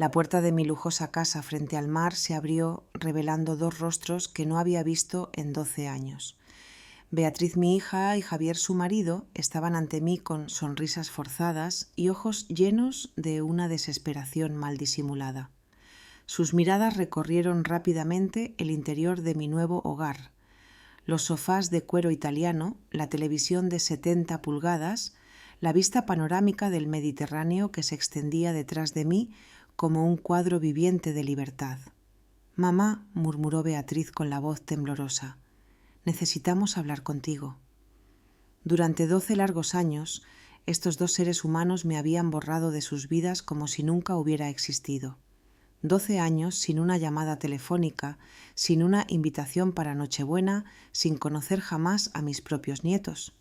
La puerta de mi lujosa casa frente al mar se abrió, revelando dos rostros que no había visto en 12 años. Beatriz, mi hija, y Javier, su marido, estaban ante mí con sonrisas forzadas y ojos llenos de una desesperación mal disimulada. Sus miradas recorrieron rápidamente el interior de mi nuevo hogar. Los sofás de cuero italiano, la televisión de 70 pulgadas, la vista panorámica del Mediterráneo que se extendía detrás de mí como un cuadro viviente de libertad. «Mamá», murmuró Beatriz con la voz temblorosa, «necesitamos hablar contigo». Durante 12 largos años, estos dos seres humanos me habían borrado de sus vidas como si nunca hubiera existido. 12 años sin una llamada telefónica, sin una invitación para Nochebuena, sin conocer jamás a mis propios nietos.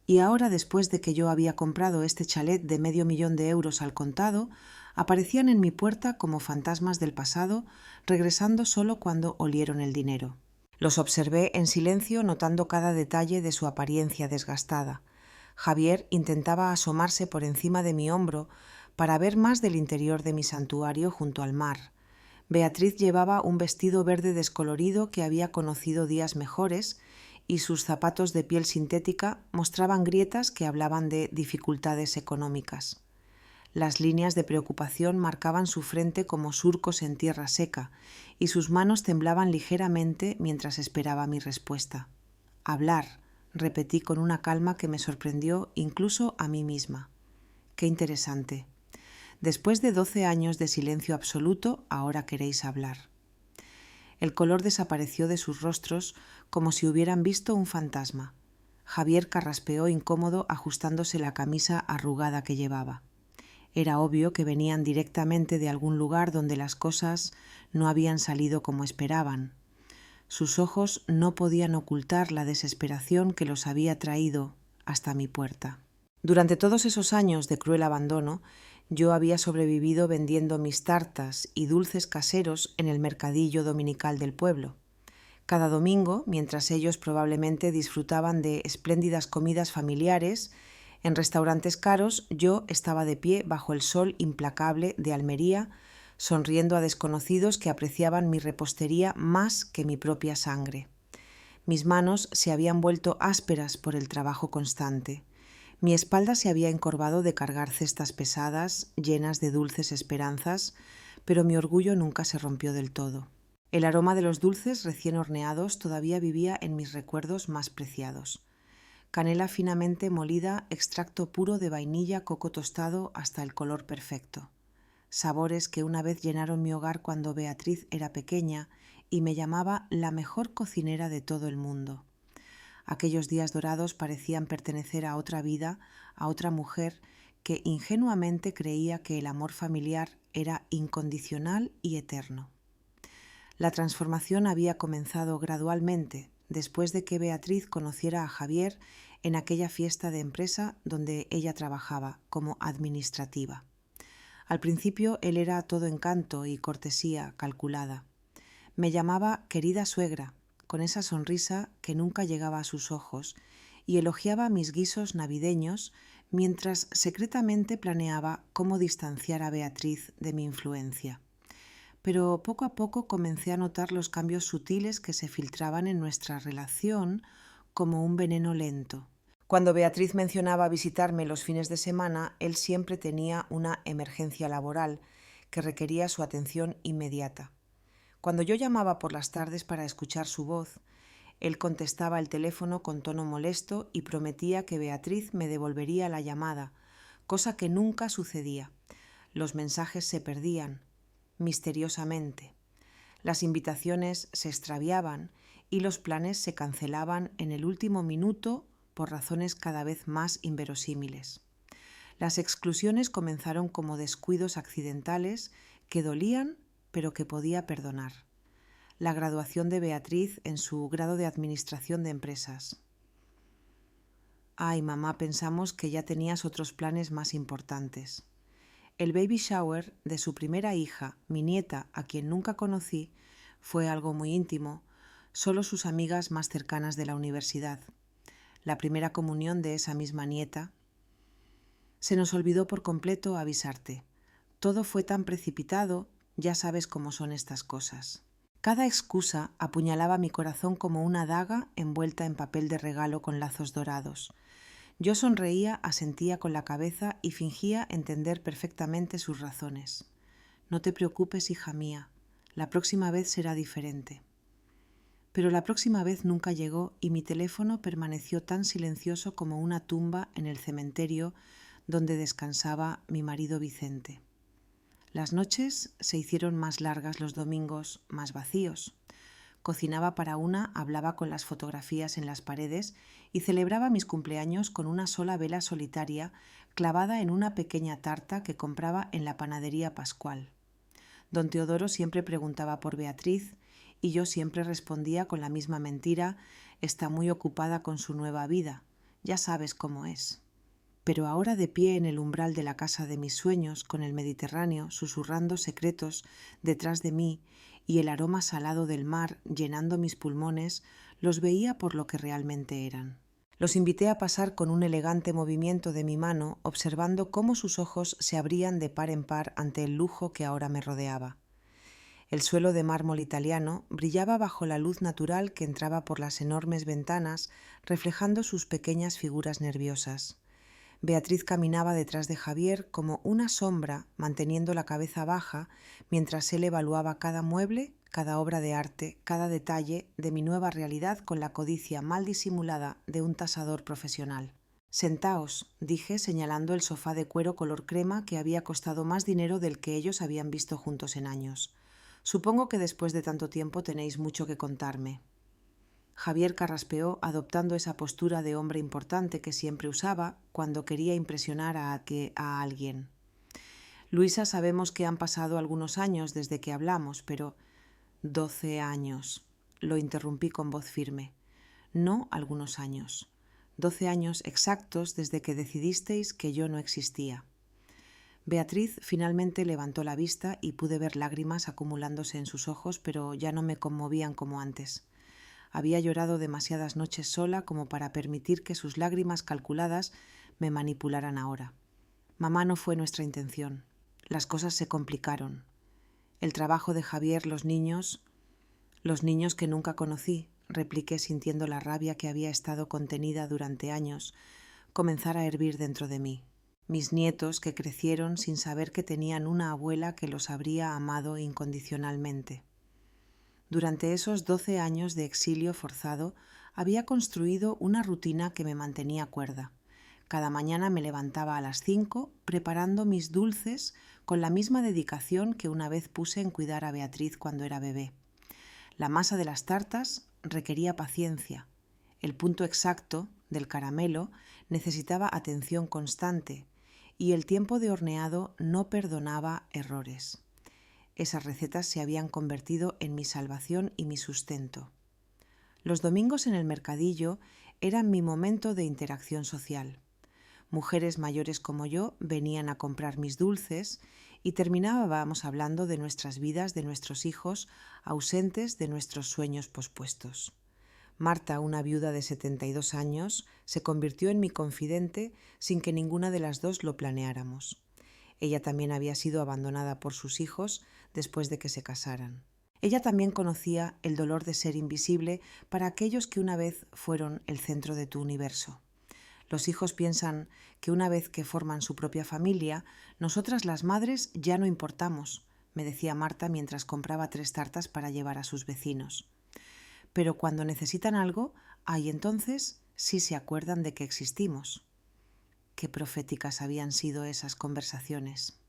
Y ahora, después de que yo había comprado este chalet de €500,000 al contado, aparecían en mi puerta como fantasmas del pasado, regresando solo cuando olieron el dinero. Los observé en silencio, notando cada detalle de su apariencia desgastada. Javier intentaba asomarse por encima de mi hombro para ver más del interior de mi santuario junto al mar. Beatriz llevaba un vestido verde descolorido que había conocido días mejores y sus zapatos de piel sintética mostraban grietas que hablaban de dificultades económicas. Las líneas de preocupación marcaban su frente como surcos en tierra seca y sus manos temblaban ligeramente mientras esperaba mi respuesta. «Hablar», repetí con una calma que me sorprendió incluso a mí misma. «Qué interesante. Después de 12 años de silencio absoluto, ahora queréis hablar». El color desapareció de sus rostros como si hubieran visto un fantasma. Javier carraspeó incómodo ajustándose la camisa arrugada que llevaba. Era obvio que venían directamente de algún lugar donde las cosas no habían salido como esperaban. Sus ojos no podían ocultar la desesperación que los había traído hasta mi puerta. Durante todos esos años de cruel abandono, yo había sobrevivido vendiendo mis tartas y dulces caseros en el mercadillo dominical del pueblo. Cada domingo, mientras ellos probablemente disfrutaban de espléndidas comidas familiares en restaurantes caros, yo estaba de pie bajo el sol implacable de Almería, sonriendo a desconocidos que apreciaban mi repostería más que mi propia sangre. Mis manos se habían vuelto ásperas por el trabajo constante. Mi espalda se había encorvado de cargar cestas pesadas, llenas de dulces esperanzas, pero mi orgullo nunca se rompió del todo. El aroma de los dulces recién horneados todavía vivía en mis recuerdos más preciados. Canela finamente molida, extracto puro de vainilla, coco tostado hasta el color perfecto. Sabores que una vez llenaron mi hogar cuando Beatriz era pequeña y me llamaba la mejor cocinera de todo el mundo. Aquellos días dorados parecían pertenecer a otra vida, a otra mujer que ingenuamente creía que el amor familiar era incondicional y eterno. La transformación había comenzado gradualmente, después de que Beatriz conociera a Javier en aquella fiesta de empresa donde ella trabajaba como administrativa. Al principio él era todo encanto y cortesía calculada. Me llamaba querida suegra, con esa sonrisa que nunca llegaba a sus ojos, y elogiaba mis guisos navideños mientras secretamente planeaba cómo distanciar a Beatriz de mi influencia. Pero poco a poco comencé a notar los cambios sutiles que se filtraban en nuestra relación como un veneno lento. Cuando Beatriz mencionaba visitarme los fines de semana, él siempre tenía una emergencia laboral que requería su atención inmediata. Cuando yo llamaba por las tardes para escuchar su voz, él contestaba el teléfono con tono molesto y prometía que Beatriz me devolvería la llamada, cosa que nunca sucedía. Los mensajes se perdían misteriosamente. Las invitaciones se extraviaban y los planes se cancelaban en el último minuto por razones cada vez más inverosímiles. Las exclusiones comenzaron como descuidos accidentales que dolían pero que podía perdonar. La graduación de Beatriz en su grado de administración de empresas. «Ay, mamá, pensamos que ya tenías otros planes más importantes». El baby shower de su primera hija, mi nieta, a quien nunca conocí, fue algo muy íntimo, solo sus amigas más cercanas de la universidad. La primera comunión de esa misma nieta. Se nos olvidó por completo avisarte. Todo fue tan precipitado, ya sabes cómo son estas cosas. Cada excusa apuñalaba mi corazón como una daga envuelta en papel de regalo con lazos dorados. Yo sonreía, asentía con la cabeza y fingía entender perfectamente sus razones. No te preocupes, hija mía, la próxima vez será diferente. Pero la próxima vez nunca llegó y mi teléfono permaneció tan silencioso como una tumba en el cementerio donde descansaba mi marido Vicente. Las noches se hicieron más largas, los domingos más vacíos. Cocinaba para una, hablaba con las fotografías en las paredes y celebraba mis cumpleaños con una sola vela solitaria clavada en una pequeña tarta que compraba en la panadería Pascual. Don Teodoro siempre preguntaba por Beatriz y yo siempre respondía con la misma mentira: está muy ocupada con su nueva vida, ya sabes cómo es. Pero ahora, de pie en el umbral de la casa de mis sueños, con el Mediterráneo susurrando secretos detrás de mí y el aroma salado del mar llenando mis pulmones, los veía por lo que realmente eran. Los invité a pasar con un elegante movimiento de mi mano, observando cómo sus ojos se abrían de par en par ante el lujo que ahora me rodeaba. El suelo de mármol italiano brillaba bajo la luz natural que entraba por las enormes ventanas, reflejando sus pequeñas figuras nerviosas. Beatriz caminaba detrás de Javier como una sombra, manteniendo la cabeza baja, mientras él evaluaba cada mueble, cada obra de arte, cada detalle de mi nueva realidad con la codicia mal disimulada de un tasador profesional. «Sentaos», dije, señalando el sofá de cuero color crema que había costado más dinero del que ellos habían visto juntos en años. «Supongo que después de tanto tiempo tenéis mucho que contarme». Javier carraspeó, adoptando esa postura de hombre importante que siempre usaba cuando quería impresionar a alguien. «Luisa, sabemos que han pasado algunos años desde que hablamos, pero...» «12 años», lo interrumpí con voz firme. «No algunos años. 12 años exactos desde que decidisteis que yo no existía». Beatriz finalmente levantó la vista y pude ver lágrimas acumulándose en sus ojos, pero ya no me conmovían como antes. Había llorado demasiadas noches sola como para permitir que sus lágrimas calculadas me manipularan ahora. «Mamá, no fue nuestra intención. Las cosas se complicaron. El trabajo de Javier, los niños que nunca conocí», repliqué sintiendo la rabia que había estado contenida durante años comenzar a hervir dentro de mí. Mis nietos que crecieron sin saber que tenían una abuela que los habría amado incondicionalmente. Durante esos 12 años de exilio forzado había construido una rutina que me mantenía cuerda. Cada mañana me levantaba a las 5 preparando mis dulces con la misma dedicación que una vez puse en cuidar a Beatriz cuando era bebé. La masa de las tartas requería paciencia. El punto exacto del caramelo necesitaba atención constante y el tiempo de horneado no perdonaba errores. Esas recetas se habían convertido en mi salvación y mi sustento. Los domingos en el mercadillo eran mi momento de interacción social. Mujeres mayores como yo venían a comprar mis dulces y terminábamos hablando de nuestras vidas, de nuestros hijos, ausentes, de nuestros sueños pospuestos. Marta, una viuda de 72 años, se convirtió en mi confidente sin que ninguna de las dos lo planeáramos. Ella también había sido abandonada por sus hijos después de que se casaran. Ella también conocía el dolor de ser invisible para aquellos que una vez fueron el centro de tu universo. Los hijos piensan que una vez que forman su propia familia, nosotras las madres ya no importamos, me decía Marta mientras compraba 3 tartas para llevar a sus vecinos. Pero cuando necesitan algo, ahí entonces sí se acuerdan de que existimos. Qué proféticas habían sido esas conversaciones.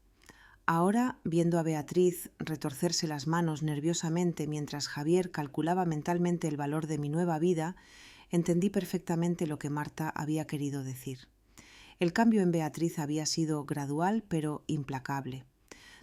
Ahora, viendo a Beatriz retorcerse las manos nerviosamente mientras Javier calculaba mentalmente el valor de mi nueva vida, entendí perfectamente lo que Marta había querido decir. El cambio en Beatriz había sido gradual pero implacable.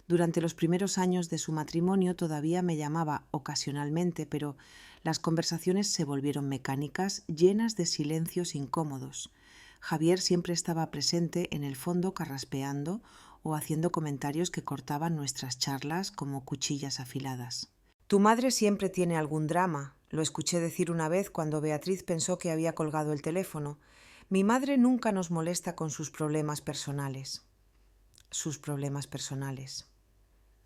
Durante los primeros años de su matrimonio todavía me llamaba ocasionalmente, pero las conversaciones se volvieron mecánicas, llenas de silencios incómodos. Javier siempre estaba presente en el fondo carraspeando o haciendo comentarios que cortaban nuestras charlas como cuchillas afiladas. «Tu madre siempre tiene algún drama», lo escuché decir una vez cuando Beatriz pensó que había colgado el teléfono. «Mi madre nunca nos molesta con sus problemas personales». sus problemas personales.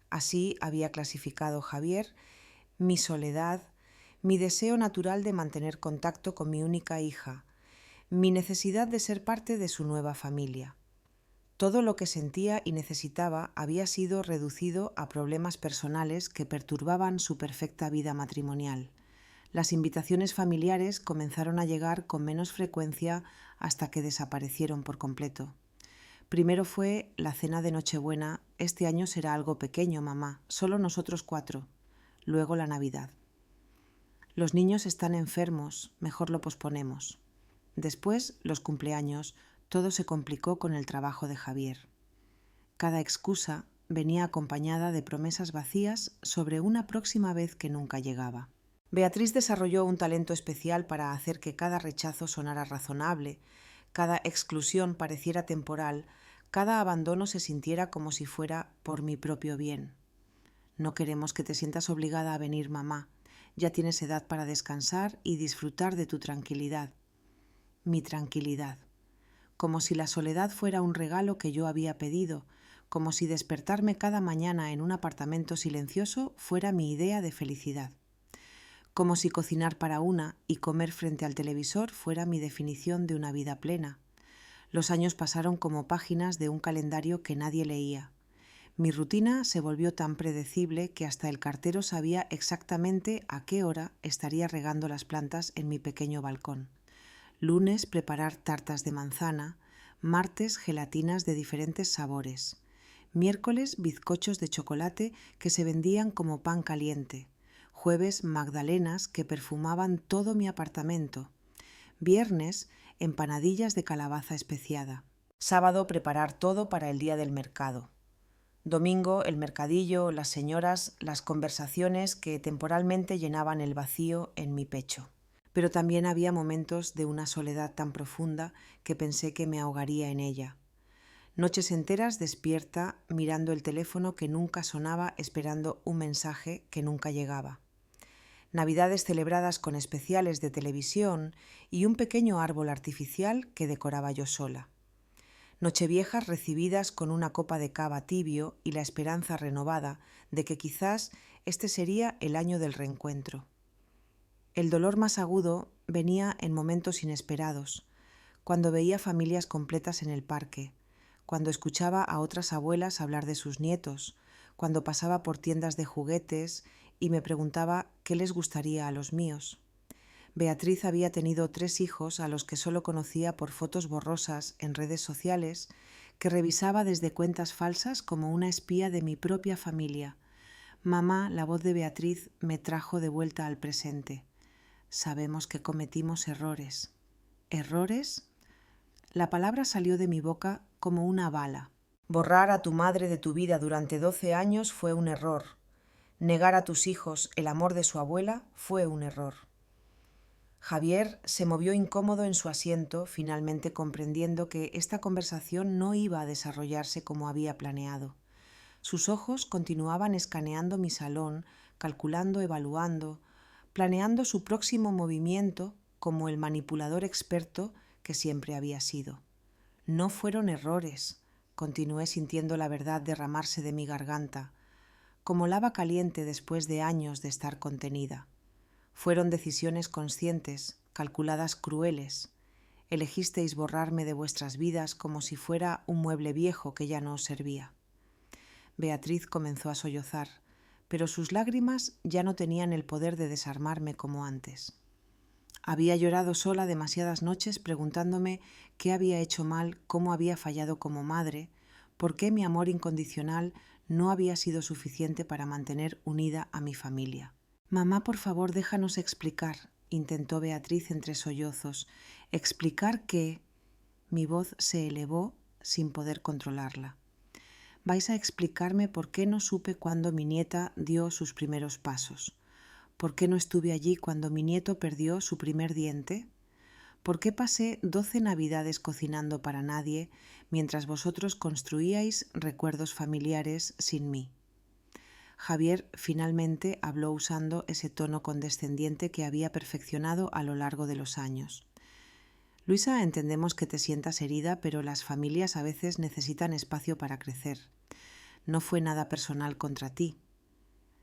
Así había clasificado Javier mi soledad, mi deseo natural de mantener contacto con mi única hija, mi necesidad de ser parte de su nueva familia. Todo lo que sentía y necesitaba había sido reducido a problemas personales que perturbaban su perfecta vida matrimonial. Las invitaciones familiares comenzaron a llegar con menos frecuencia hasta que desaparecieron por completo. Primero fue la cena de Nochebuena. Este año será algo pequeño, mamá, solo nosotros 4. Luego la Navidad. Los niños están enfermos, mejor lo posponemos. Después, los cumpleaños. Todo se complicó con el trabajo de Javier. Cada excusa venía acompañada de promesas vacías sobre una próxima vez que nunca llegaba. Beatriz desarrolló un talento especial para hacer que cada rechazo sonara razonable, cada exclusión pareciera temporal, cada abandono se sintiera como si fuera por mi propio bien. No queremos que te sientas obligada a venir, mamá. Ya tienes edad para descansar y disfrutar de tu tranquilidad. Mi tranquilidad. Como si la soledad fuera un regalo que yo había pedido, como si despertarme cada mañana en un apartamento silencioso fuera mi idea de felicidad. Como si cocinar para una y comer frente al televisor fuera mi definición de una vida plena. Los años pasaron como páginas de un calendario que nadie leía. Mi rutina se volvió tan predecible que hasta el cartero sabía exactamente a qué hora estaría regando las plantas en mi pequeño balcón. Lunes, preparar tartas de manzana. Martes, gelatinas de diferentes sabores. Miércoles, bizcochos de chocolate que se vendían como pan caliente. Jueves, magdalenas que perfumaban todo mi apartamento. Viernes, empanadillas de calabaza especiada. Sábado, preparar todo para el día del mercado. Domingo, el mercadillo, las señoras, las conversaciones que temporalmente llenaban el vacío en mi pecho. Pero también había momentos de una soledad tan profunda que pensé que me ahogaría en ella. Noches enteras despierta, mirando el teléfono que nunca sonaba, esperando un mensaje que nunca llegaba. Navidades celebradas con especiales de televisión y un pequeño árbol artificial que decoraba yo sola. Nocheviejas recibidas con una copa de cava tibio y la esperanza renovada de que quizás este sería el año del reencuentro. El dolor más agudo venía en momentos inesperados, cuando veía familias completas en el parque, cuando escuchaba a otras abuelas hablar de sus nietos, cuando pasaba por tiendas de juguetes y me preguntaba qué les gustaría a los míos. Beatriz había tenido 3 hijos a los que solo conocía por fotos borrosas en redes sociales que revisaba desde cuentas falsas como una espía de mi propia familia. Mamá, la voz de Beatriz me trajo de vuelta al presente. Sabemos que cometimos errores. ¿Errores? La palabra salió de mi boca como una bala. Borrar a tu madre de tu vida durante 12 años fue un error. Negar a tus hijos el amor de su abuela fue un error. Javier se movió incómodo en su asiento, finalmente comprendiendo que esta conversación no iba a desarrollarse como había planeado. Sus ojos continuaban escaneando mi salón, calculando, evaluando, planeando su próximo movimiento como el manipulador experto que siempre había sido. No fueron errores, continué sintiendo la verdad derramarse de mi garganta, como lava caliente después de años de estar contenida. Fueron decisiones conscientes, calculadas crueles. Elegisteis borrarme de vuestras vidas como si fuera un mueble viejo que ya no os servía. Beatriz comenzó a sollozar, pero sus lágrimas ya no tenían el poder de desarmarme como antes. Había llorado sola demasiadas noches preguntándome qué había hecho mal, cómo había fallado como madre, por qué mi amor incondicional no había sido suficiente para mantener unida a mi familia. Mamá, por favor, déjanos explicar, intentó Beatriz entre sollozos. ¿Explicar qué? Mi voz se elevó sin poder controlarla. Vais a explicarme por qué no supe cuando mi nieta dio sus primeros pasos. ¿Por qué no estuve allí cuando mi nieto perdió su primer diente? ¿Por qué pasé 12 navidades cocinando para nadie mientras vosotros construíais recuerdos familiares sin mí? Javier finalmente habló usando ese tono condescendiente que había perfeccionado a lo largo de los años. Luisa, entendemos que te sientas herida, pero las familias a veces necesitan espacio para crecer. No fue nada personal contra ti.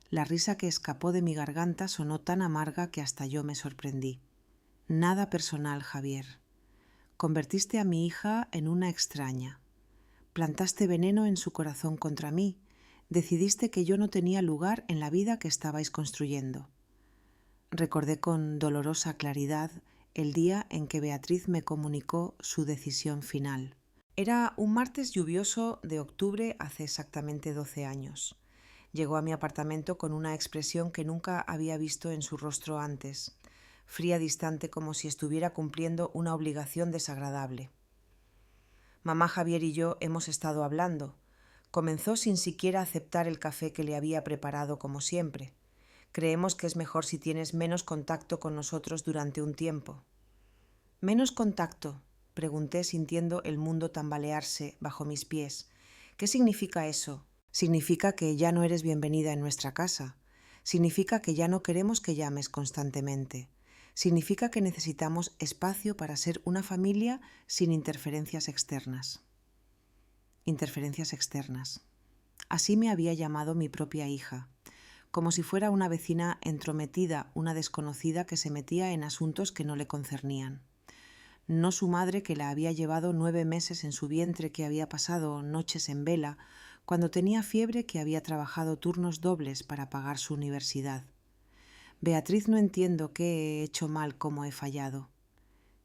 La risa que escapó de mi garganta sonó tan amarga que hasta yo me sorprendí. Nada personal, Javier. Convertiste a mi hija en una extraña. Plantaste veneno en su corazón contra mí. Decidiste que yo no tenía lugar en la vida que estabais construyendo. Recordé con dolorosa claridad el día en que Beatriz me comunicó su decisión final. Era un martes lluvioso de octubre hace exactamente 12 años. Llegó a mi apartamento con una expresión que nunca había visto en su rostro antes, fría, distante, como si estuviera cumpliendo una obligación desagradable. Mamá, Javier y yo hemos estado hablando. Comenzó sin siquiera aceptar el café que le había preparado como siempre. Creemos que es mejor si tienes menos contacto con nosotros durante un tiempo. ¿Menos contacto?, pregunté sintiendo el mundo tambalearse bajo mis pies. ¿Qué significa eso? Significa que ya no eres bienvenida en nuestra casa. Significa que ya no queremos que llames constantemente. Significa que necesitamos espacio para ser una familia sin interferencias externas. Interferencias externas. Así me había llamado mi propia hija, como si fuera una vecina entrometida, una desconocida que se metía en asuntos que no le concernían. No su madre, que la había llevado 9 meses en su vientre, que había pasado noches en vela, cuando tenía fiebre, que había trabajado turnos dobles para pagar su universidad. Beatriz, no entiendo qué he hecho mal, cómo he fallado.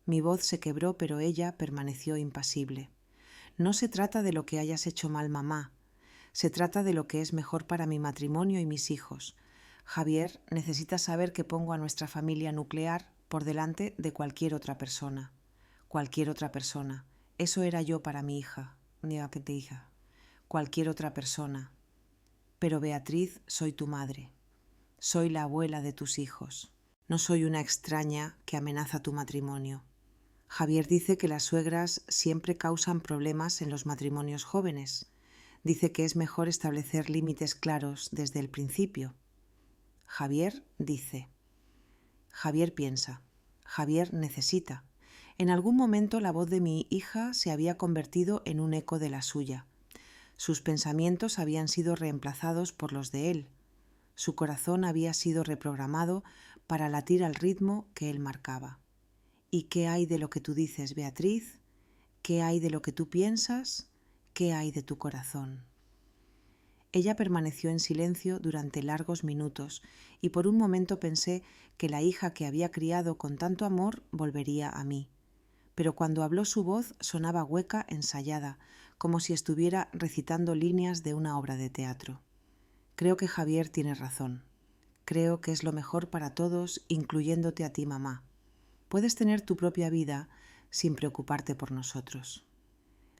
Mi voz se quebró, pero ella permaneció impasible. No se trata de lo que hayas hecho mal, mamá. Se trata de lo que es mejor para mi matrimonio y mis hijos. Javier necesita saber que pongo a nuestra familia nuclear por delante de cualquier otra persona. Cualquier otra persona. Eso era yo para mi hija. Cualquier otra persona. Pero Beatriz, soy tu madre. Soy la abuela de tus hijos. No soy una extraña que amenaza tu matrimonio. Javier dice que las suegras siempre causan problemas en los matrimonios jóvenes. Dice que es mejor establecer límites claros desde el principio. Javier dice. Javier piensa. Javier necesita. En algún momento la voz de mi hija se había convertido en un eco de la suya. Sus pensamientos habían sido reemplazados por los de él. Su corazón había sido reprogramado para latir al ritmo que él marcaba. ¿Y qué hay de lo que tú dices, Beatriz? ¿Qué hay de lo que tú piensas? ¿Qué hay de tu corazón? Ella permaneció en silencio durante largos minutos y por un momento pensé que la hija que había criado con tanto amor volvería a mí. Pero cuando habló su voz sonaba hueca, ensayada, como si estuviera recitando líneas de una obra de teatro. Creo que Javier tiene razón. Creo que es lo mejor para todos, incluyéndote a ti, mamá. Puedes tener tu propia vida sin preocuparte por nosotros.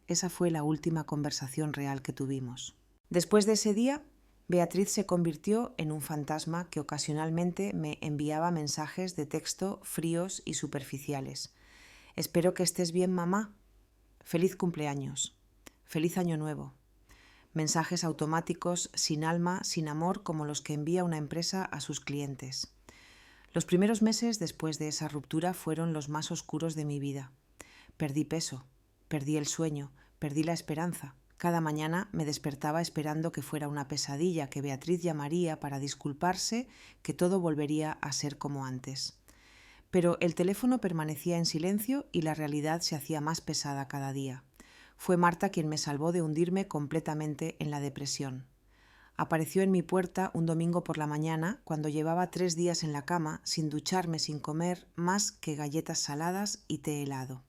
Esa fue la última conversación real que tuvimos. Después de ese día, Beatriz se convirtió en un fantasma que ocasionalmente me enviaba mensajes de texto fríos y superficiales. Espero que estés bien, mamá. Feliz cumpleaños. Feliz año nuevo. Mensajes automáticos sin alma, sin amor, como los que envía una empresa a sus clientes. Los primeros meses después de esa ruptura fueron los más oscuros de mi vida. Perdí peso, perdí el sueño, perdí la esperanza. Cada mañana me despertaba esperando que fuera una pesadilla, que Beatriz llamaría para disculparse, que todo volvería a ser como antes. Pero el teléfono permanecía en silencio y la realidad se hacía más pesada cada día. Fue Marta quien me salvó de hundirme completamente en la depresión. Apareció en mi puerta un domingo por la mañana, cuando llevaba 3 días en la cama, sin ducharme, sin comer más que galletas saladas y té helado.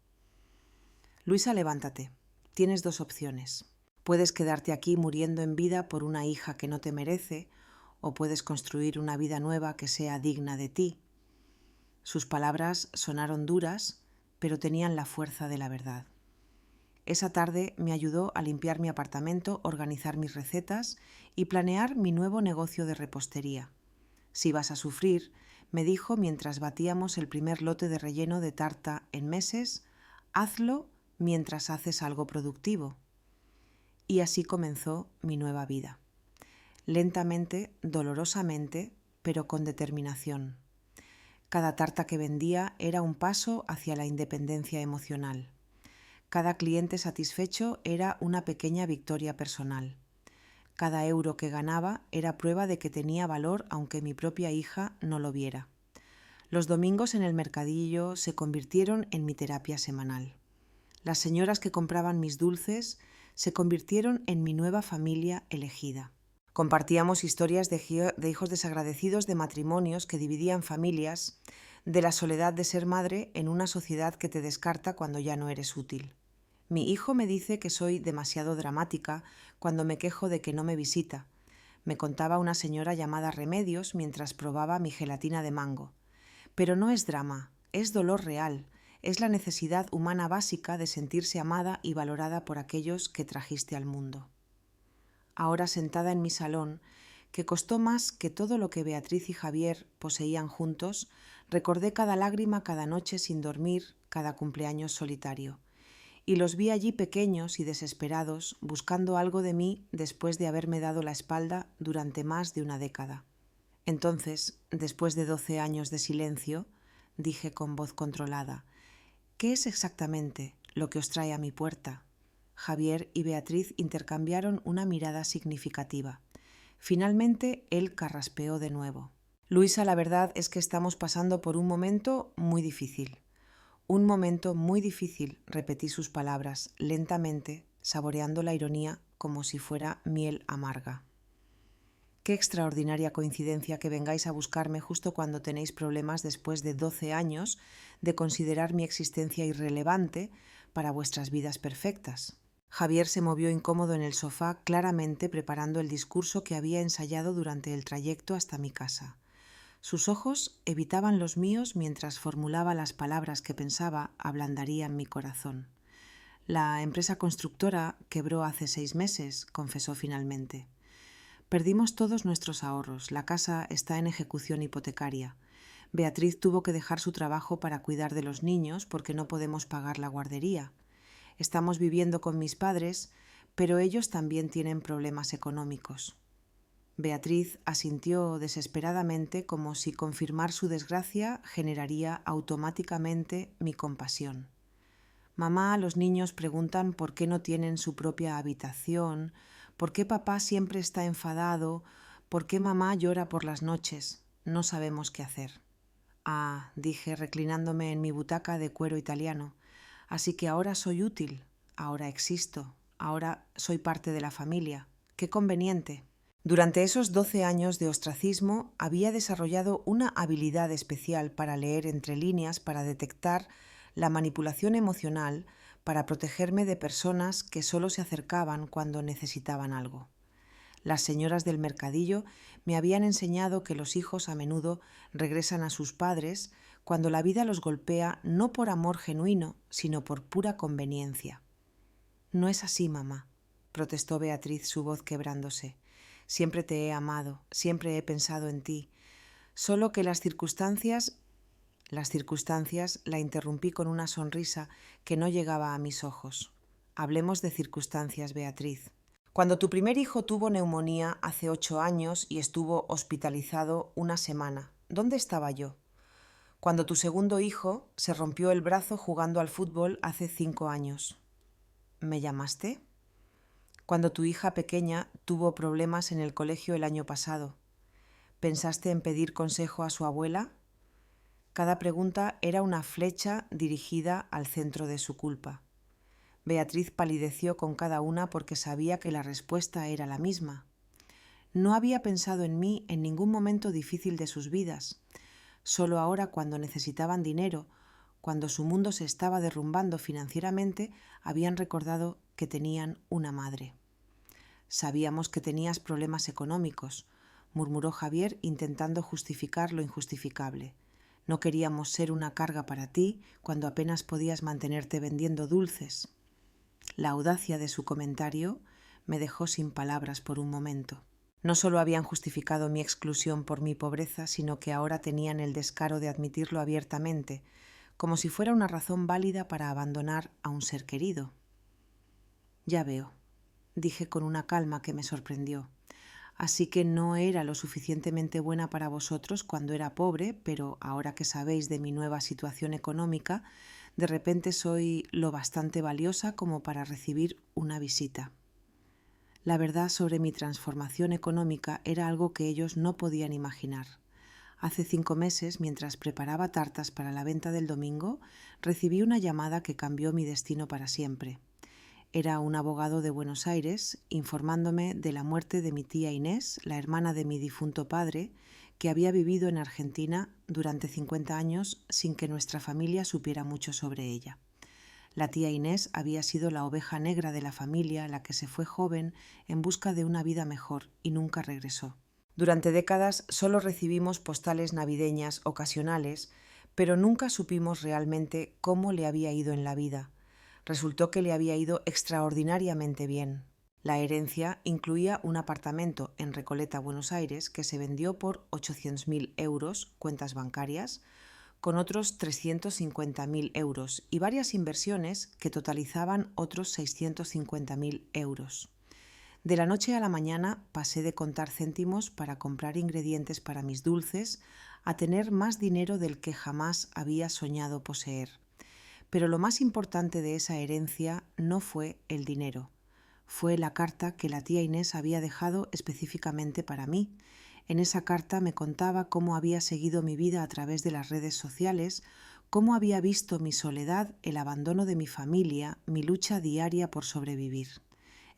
Luisa, levántate. Tienes 2 opciones. Puedes quedarte aquí muriendo en vida por una hija que no te merece, o puedes construir una vida nueva que sea digna de ti. Sus palabras sonaron duras, pero tenían la fuerza de la verdad. Esa tarde me ayudó a limpiar mi apartamento, organizar mis recetas y planear mi nuevo negocio de repostería. Si vas a sufrir, me dijo mientras batíamos el primer lote de relleno de tarta en meses, hazlo mientras haces algo productivo. Y así comenzó mi nueva vida. Lentamente, dolorosamente, pero con determinación. Cada tarta que vendía era un paso hacia la independencia emocional. Cada cliente satisfecho era una pequeña victoria personal. Cada euro que ganaba era prueba de que tenía valor aunque mi propia hija no lo viera. Los domingos en el mercadillo se convirtieron en mi terapia semanal. Las señoras que compraban mis dulces se convirtieron en mi nueva familia elegida. Compartíamos historias de hijos desagradecidos, de matrimonios que dividían familias, de la soledad de ser madre en una sociedad que te descarta cuando ya no eres útil. Mi hijo me dice que soy demasiado dramática cuando me quejo de que no me visita. Me contaba una señora llamada Remedios mientras probaba mi gelatina de mango. Pero no es drama, es dolor real, es la necesidad humana básica de sentirse amada y valorada por aquellos que trajiste al mundo. Ahora sentada en mi salón, que costó más que todo lo que Beatriz y Javier poseían juntos, recordé cada lágrima cada noche sin dormir, cada cumpleaños solitario. Y los vi allí pequeños y desesperados, buscando algo de mí después de haberme dado la espalda durante más de una década. Entonces, después de 12 años de silencio, dije con voz controlada: ¿qué es exactamente lo que os trae a mi puerta? Javier y Beatriz intercambiaron una mirada significativa. Finalmente, él carraspeó de nuevo. Luisa, la verdad es que estamos pasando por un momento muy difícil. Un momento muy difícil, repetí sus palabras, lentamente, saboreando la ironía como si fuera miel amarga. Qué extraordinaria coincidencia que vengáis a buscarme justo cuando tenéis problemas después de 12 años de considerar mi existencia irrelevante para vuestras vidas perfectas. Javier se movió incómodo en el sofá, claramente preparando el discurso que había ensayado durante el trayecto hasta mi casa. Sus ojos evitaban los míos mientras formulaba las palabras que pensaba ablandarían mi corazón. La empresa constructora quebró hace 6 meses, confesó finalmente. Perdimos todos nuestros ahorros, la casa está en ejecución hipotecaria. Beatriz tuvo que dejar su trabajo para cuidar de los niños porque no podemos pagar la guardería. Estamos viviendo con mis padres, pero ellos también tienen problemas económicos. Beatriz asintió desesperadamente como si confirmar su desgracia generaría automáticamente mi compasión. Mamá, los niños preguntan por qué no tienen su propia habitación, por qué papá siempre está enfadado, por qué mamá llora por las noches. No sabemos qué hacer. Ah, dije reclinándome en mi butaca de cuero italiano. Así que ahora soy útil, ahora existo, ahora soy parte de la familia. ¡Qué conveniente! Durante esos 12 años de ostracismo había desarrollado una habilidad especial para leer entre líneas, para detectar la manipulación emocional, para protegerme de personas que solo se acercaban cuando necesitaban algo. Las señoras del mercadillo me habían enseñado que los hijos a menudo regresan a sus padres cuando la vida los golpea no por amor genuino, sino por pura conveniencia. No es así, mamá, protestó Beatriz, su voz quebrándose. Siempre te he amado, siempre he pensado en ti. Solo que las circunstancias, la interrumpí con una sonrisa que no llegaba a mis ojos. Hablemos de circunstancias, Beatriz. Cuando tu primer hijo tuvo neumonía hace 8 años y estuvo hospitalizado una semana, ¿dónde estaba yo? Cuando tu segundo hijo se rompió el brazo jugando al fútbol hace 5 años, ¿me llamaste? Cuando tu hija pequeña tuvo problemas en el colegio el año pasado, ¿pensaste en pedir consejo a su abuela? Cada pregunta era una flecha dirigida al centro de su culpa. Beatriz palideció con cada una porque sabía que la respuesta era la misma. No había pensado en mí en ningún momento difícil de sus vidas. Solo ahora, cuando necesitaban dinero, cuando su mundo se estaba derrumbando financieramente, habían recordado que tenían una madre. Sabíamos que tenías problemas económicos, murmuró Javier intentando justificar lo injustificable. No queríamos ser una carga para ti cuando apenas podías mantenerte vendiendo dulces. La audacia de su comentario me dejó sin palabras por un momento. No solo habían justificado mi exclusión por mi pobreza, sino que ahora tenían el descaro de admitirlo abiertamente, como si fuera una razón válida para abandonar a un ser querido. Ya veo, dije con una calma que me sorprendió. así que no era lo suficientemente buena para vosotros cuando era pobre, pero ahora que sabéis de mi nueva situación económica, de repente soy lo bastante valiosa como para recibir una visita. La verdad sobre mi transformación económica era algo que ellos no podían imaginar. Hace 5 meses, mientras preparaba tartas para la venta del domingo, recibí una llamada que cambió mi destino para siempre. Era un abogado de Buenos Aires informándome de la muerte de mi tía Inés, la hermana de mi difunto padre, que había vivido en Argentina durante 50 años sin que nuestra familia supiera mucho sobre ella. La tía Inés había sido la oveja negra de la familia, la que se fue joven en busca de una vida mejor y nunca regresó. Durante décadas solo recibimos postales navideñas ocasionales, pero nunca supimos realmente cómo le había ido en la vida. Resultó que le había ido extraordinariamente bien. La herencia incluía un apartamento en Recoleta, Buenos Aires, que se vendió por 800.000 euros, cuentas bancarias, con otros 350.000 euros y varias inversiones que totalizaban otros 650.000 euros. De la noche a la mañana pasé de contar céntimos para comprar ingredientes para mis dulces a tener más dinero del que jamás había soñado poseer. Pero lo más importante de esa herencia no fue el dinero. Fue la carta que la tía Inés había dejado específicamente para mí. En esa carta me contaba cómo había seguido mi vida a través de las redes sociales, cómo había visto mi soledad, el abandono de mi familia, mi lucha diaria por sobrevivir.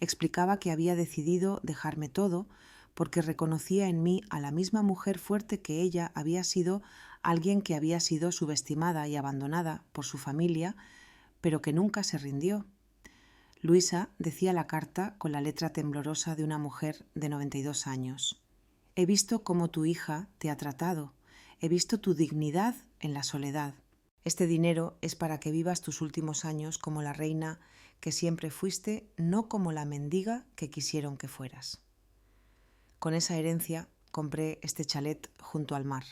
Explicaba que había decidido dejarme todo porque reconocía en mí a la misma mujer fuerte que ella había sido alguien que había sido subestimada y abandonada por su familia, pero que nunca se rindió. Luisa decía la carta con la letra temblorosa de una mujer de 92 años. He visto cómo tu hija te ha tratado. He visto tu dignidad en la soledad. Este dinero es para que vivas tus últimos años como la reina que siempre fuiste, no como la mendiga que quisieron que fueras. Con esa herencia compré este chalet junto al mar,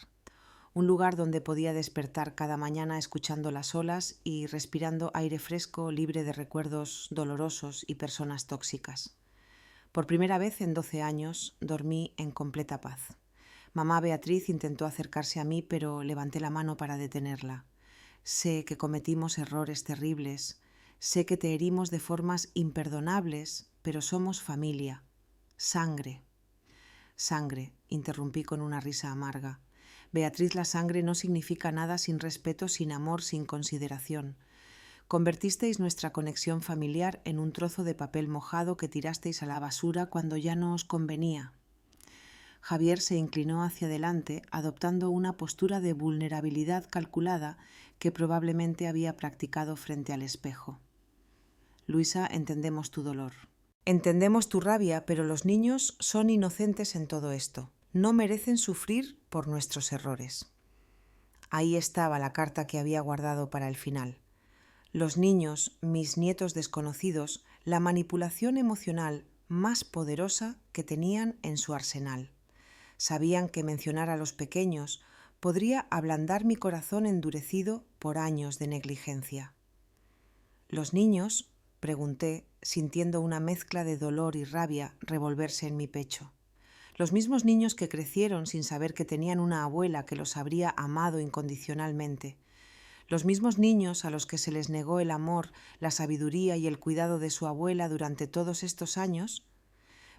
un lugar donde podía despertar cada mañana escuchando las olas y respirando aire fresco libre de recuerdos dolorosos y personas tóxicas. Por primera vez en 12 años dormí en completa paz. Mamá Beatriz intentó acercarse a mí, pero levanté la mano para detenerla. Sé que cometimos errores terribles, sé que te herimos de formas imperdonables, pero somos familia. Sangre. Sangre, interrumpí con una risa amarga. Beatriz, la sangre no significa nada sin respeto, sin amor, sin consideración. Convertisteis nuestra conexión familiar en un trozo de papel mojado que tirasteis a la basura cuando ya no os convenía. Javier se inclinó hacia adelante, adoptando una postura de vulnerabilidad calculada que probablemente había practicado frente al espejo. Luisa, entendemos tu dolor. Entendemos tu rabia, pero los niños son inocentes en todo esto. No merecen sufrir por nuestros errores. Ahí estaba la carta que había guardado para el final. Los niños, mis nietos desconocidos, la manipulación emocional más poderosa que tenían en su arsenal. Sabían que mencionar a los pequeños podría ablandar mi corazón endurecido por años de negligencia. ¿Los niños?, pregunté, sintiendo una mezcla de dolor y rabia revolverse en mi pecho. Los mismos niños que crecieron sin saber que tenían una abuela que los habría amado incondicionalmente. Los mismos niños a los que se les negó el amor, la sabiduría y el cuidado de su abuela durante todos estos años.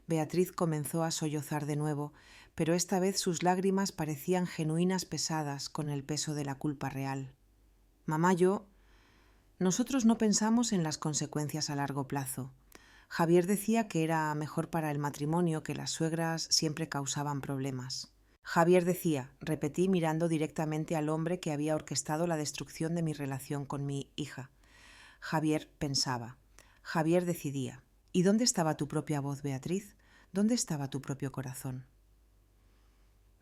Beatriz comenzó a sollozar de nuevo, pero esta vez sus lágrimas parecían genuinas pesadas con el peso de la culpa real. Mamá, nosotros no pensamos en las consecuencias a largo plazo. Javier decía que era mejor para el matrimonio, que las suegras siempre causaban problemas. Javier decía, repetí mirando directamente al hombre que había orquestado la destrucción de mi relación con mi hija. Javier pensaba. Javier decidía. ¿Y dónde estaba tu propia voz, Beatriz? ¿Dónde estaba tu propio corazón?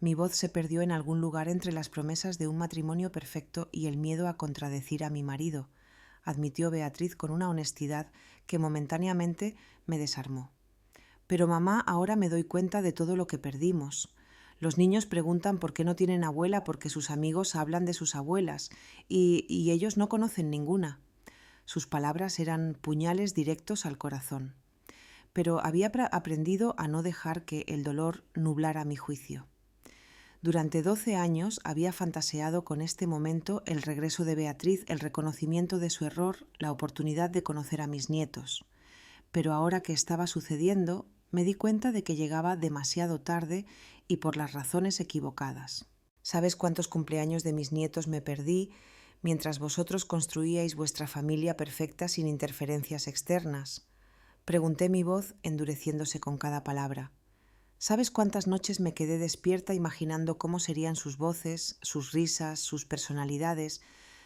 Mi voz se perdió en algún lugar entre las promesas de un matrimonio perfecto y el miedo a contradecir a mi marido, admitió Beatriz con una honestidad que momentáneamente me desarmó. Pero mamá, ahora me doy cuenta de todo lo que perdimos. Los niños preguntan por qué no tienen abuela porque sus amigos hablan de sus abuelas y ellos no conocen ninguna. Sus palabras eran puñales directos al corazón. pero había aprendido a no dejar que el dolor nublara mi juicio. Durante 12 años había fantaseado con este momento, el regreso de Beatriz, el reconocimiento de su error, la oportunidad de conocer a mis nietos. Pero ahora que estaba sucediendo, me di cuenta de que llegaba demasiado tarde y por las razones equivocadas. ¿Sabes cuántos cumpleaños de mis nietos me perdí mientras vosotros construíais vuestra familia perfecta sin interferencias externas? Pregunté, mi voz endureciéndose con cada palabra. ¿Sabes cuántas noches me quedé despierta imaginando cómo serían sus voces, sus risas, sus personalidades?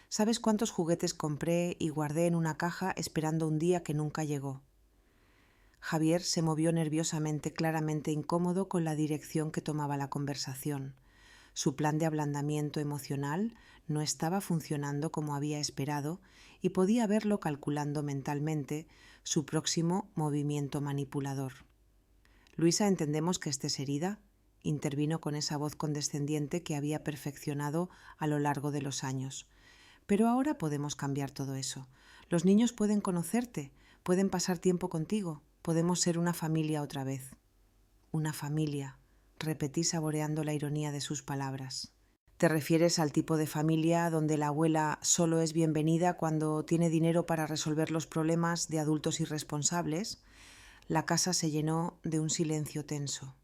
¿Sabes cuántos juguetes compré y guardé en una caja esperando un día que nunca llegó? Javier se movió nerviosamente, claramente incómodo con la dirección que tomaba la conversación. Su plan de ablandamiento emocional no estaba funcionando como había esperado y podía verlo calculando mentalmente su próximo movimiento manipulador. «Luisa, entendemos que estés herida», intervino con esa voz condescendiente que había perfeccionado a lo largo de los años. «Pero ahora podemos cambiar todo eso. Los niños pueden conocerte, pueden pasar tiempo contigo, podemos ser una familia otra vez». «Una familia», repetí saboreando la ironía de sus palabras. «¿Te refieres al tipo de familia donde la abuela solo es bienvenida cuando tiene dinero para resolver los problemas de adultos irresponsables?» La casa se llenó de un silencio tenso.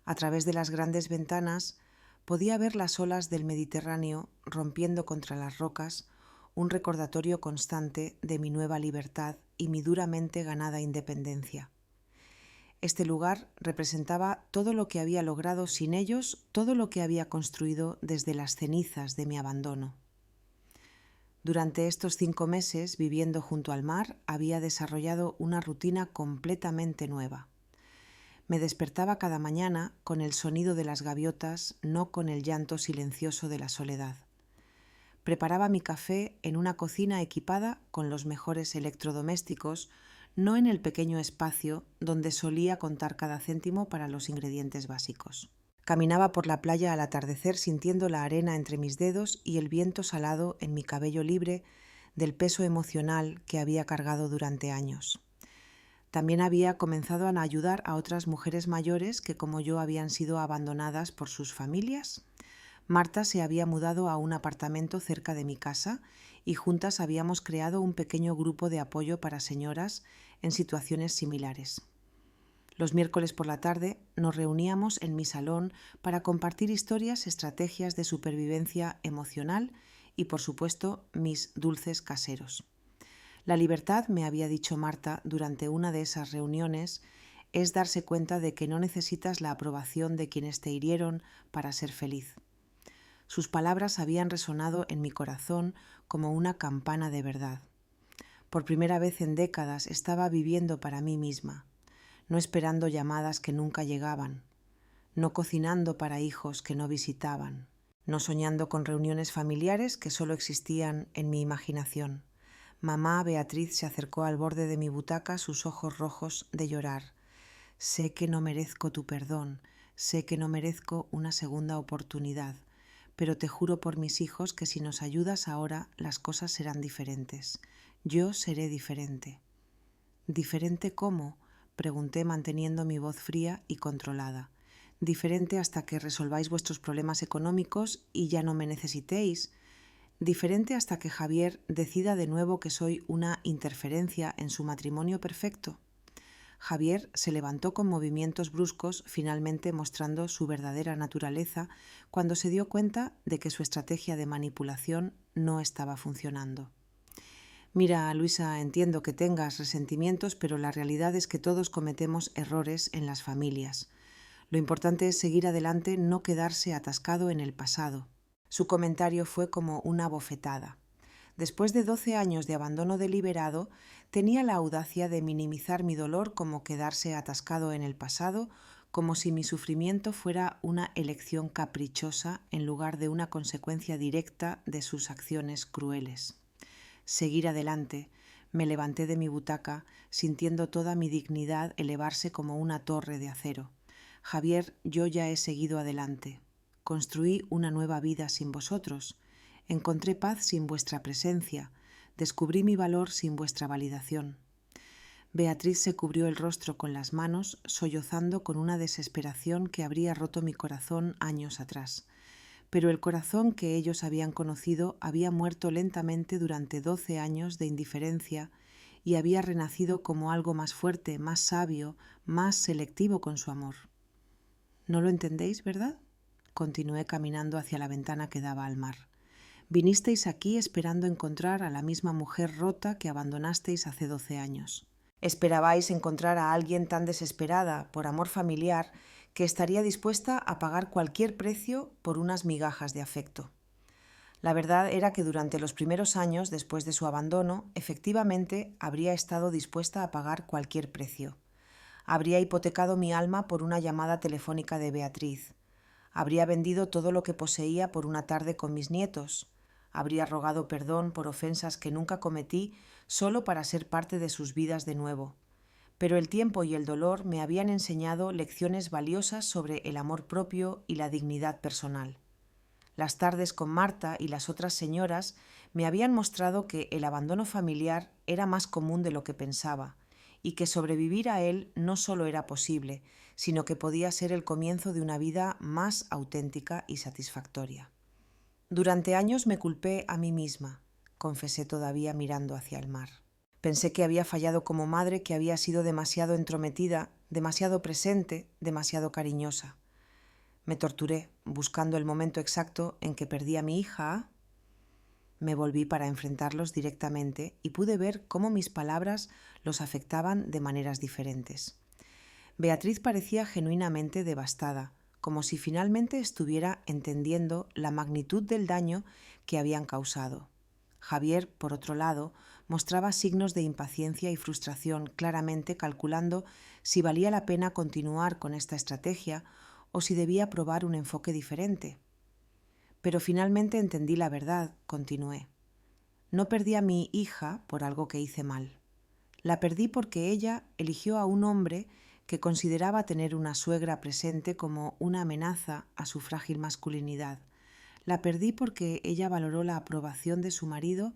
A través de las grandes ventanas podía ver las olas del Mediterráneo rompiendo contra las rocas, un recordatorio constante de mi nueva libertad y mi duramente ganada independencia. Este lugar representaba todo lo que había logrado sin ellos, todo lo que había construido desde las cenizas de mi abandono. Durante estos 5 meses, viviendo junto al mar, había desarrollado una rutina completamente nueva. Me despertaba cada mañana con el sonido de las gaviotas, no con el llanto silencioso de la soledad. Preparaba mi café en una cocina equipada con los mejores electrodomésticos, no en el pequeño espacio donde solía contar cada céntimo para los ingredientes básicos. Caminaba por la playa al atardecer sintiendo la arena entre mis dedos y el viento salado en mi cabello libre del peso emocional que había cargado durante años. También había comenzado a ayudar a otras mujeres mayores que, como yo, habían sido abandonadas por sus familias. Marta se había mudado a un apartamento cerca de mi casa y juntas habíamos creado un pequeño grupo de apoyo para señoras en situaciones similares. Los miércoles por la tarde nos reuníamos en mi salón para compartir historias, estrategias de supervivencia emocional y, por supuesto, mis dulces caseros. La libertad, me había dicho Marta durante una de esas reuniones, es darse cuenta de que no necesitas la aprobación de quienes te hirieron para ser feliz. Sus palabras habían resonado en mi corazón como una campana de verdad. Por primera vez en décadas estaba viviendo para mí misma, no esperando llamadas que nunca llegaban, no cocinando para hijos que no visitaban, no soñando con reuniones familiares que solo existían en mi imaginación. Mamá Beatriz se acercó al borde de mi butaca, sus ojos rojos de llorar. «Sé que no merezco tu perdón, sé que no merezco una segunda oportunidad, pero te juro por mis hijos que si nos ayudas ahora las cosas serán diferentes. Yo seré diferente». «¿Diferente cómo?», pregunté manteniendo mi voz fría y controlada. «Diferente hasta que resolváis vuestros problemas económicos y ya no me necesitéis. Diferente hasta que Javier decida de nuevo que soy una interferencia en su matrimonio perfecto». Javier se levantó con movimientos bruscos, finalmente mostrando su verdadera naturaleza cuando se dio cuenta de que su estrategia de manipulación no estaba funcionando. «Mira, Luisa, entiendo que tengas resentimientos, pero la realidad es que todos cometemos errores en las familias. Lo importante es seguir adelante, no quedarse atascado en el pasado». Su comentario fue como una bofetada. Después de 12 años de abandono deliberado, tenía la audacia de minimizar mi dolor como quedarse atascado en el pasado, como si mi sufrimiento fuera una elección caprichosa en lugar de una consecuencia directa de sus acciones crueles. Seguir adelante. Me levanté de mi butaca, sintiendo toda mi dignidad elevarse como una torre de acero. «Javier, yo ya he seguido adelante. Construí una nueva vida sin vosotros. Encontré paz sin vuestra presencia. Descubrí mi valor sin vuestra validación». Beatriz se cubrió el rostro con las manos, sollozando con una desesperación que habría roto mi corazón años atrás. Pero el corazón que ellos habían conocido había muerto lentamente durante 12 años de indiferencia y había renacido como algo más fuerte, más sabio, más selectivo con su amor. ¿No lo entendéis, verdad? Continué caminando hacia la ventana que daba al mar. Vinisteis aquí esperando encontrar a la misma mujer rota que abandonasteis hace 12 años. Esperabais encontrar a alguien tan desesperada por amor familiar que estaría dispuesta a pagar cualquier precio por unas migajas de afecto. La verdad era que durante los primeros años después de su abandono, efectivamente habría estado dispuesta a pagar cualquier precio. Habría hipotecado mi alma por una llamada telefónica de Beatriz. Habría vendido todo lo que poseía por una tarde con mis nietos. Habría rogado perdón por ofensas que nunca cometí solo para ser parte de sus vidas de nuevo. Pero el tiempo y el dolor me habían enseñado lecciones valiosas sobre el amor propio y la dignidad personal. Las tardes con Marta y las otras señoras me habían mostrado que el abandono familiar era más común de lo que pensaba y que sobrevivir a él no solo era posible, sino que podía ser el comienzo de una vida más auténtica y satisfactoria. Durante años me culpé a mí misma, confesé todavía mirando hacia el mar. Pensé que había fallado como madre, que había sido demasiado entrometida, demasiado presente, demasiado cariñosa. Me torturé, buscando el momento exacto en que perdí a mi hija. Me volví para enfrentarlos directamente y pude ver cómo mis palabras los afectaban de maneras diferentes. Beatriz parecía genuinamente devastada, como si finalmente estuviera entendiendo la magnitud del daño que habían causado. Javier, por otro lado, mostraba signos de impaciencia y frustración, claramente calculando si valía la pena continuar con esta estrategia o si debía probar un enfoque diferente. Pero finalmente entendí la verdad, continué. No perdí a mi hija por algo que hice mal. La perdí porque ella eligió a un hombre que consideraba tener una suegra presente como una amenaza a su frágil masculinidad. La perdí porque ella valoró la aprobación de su marido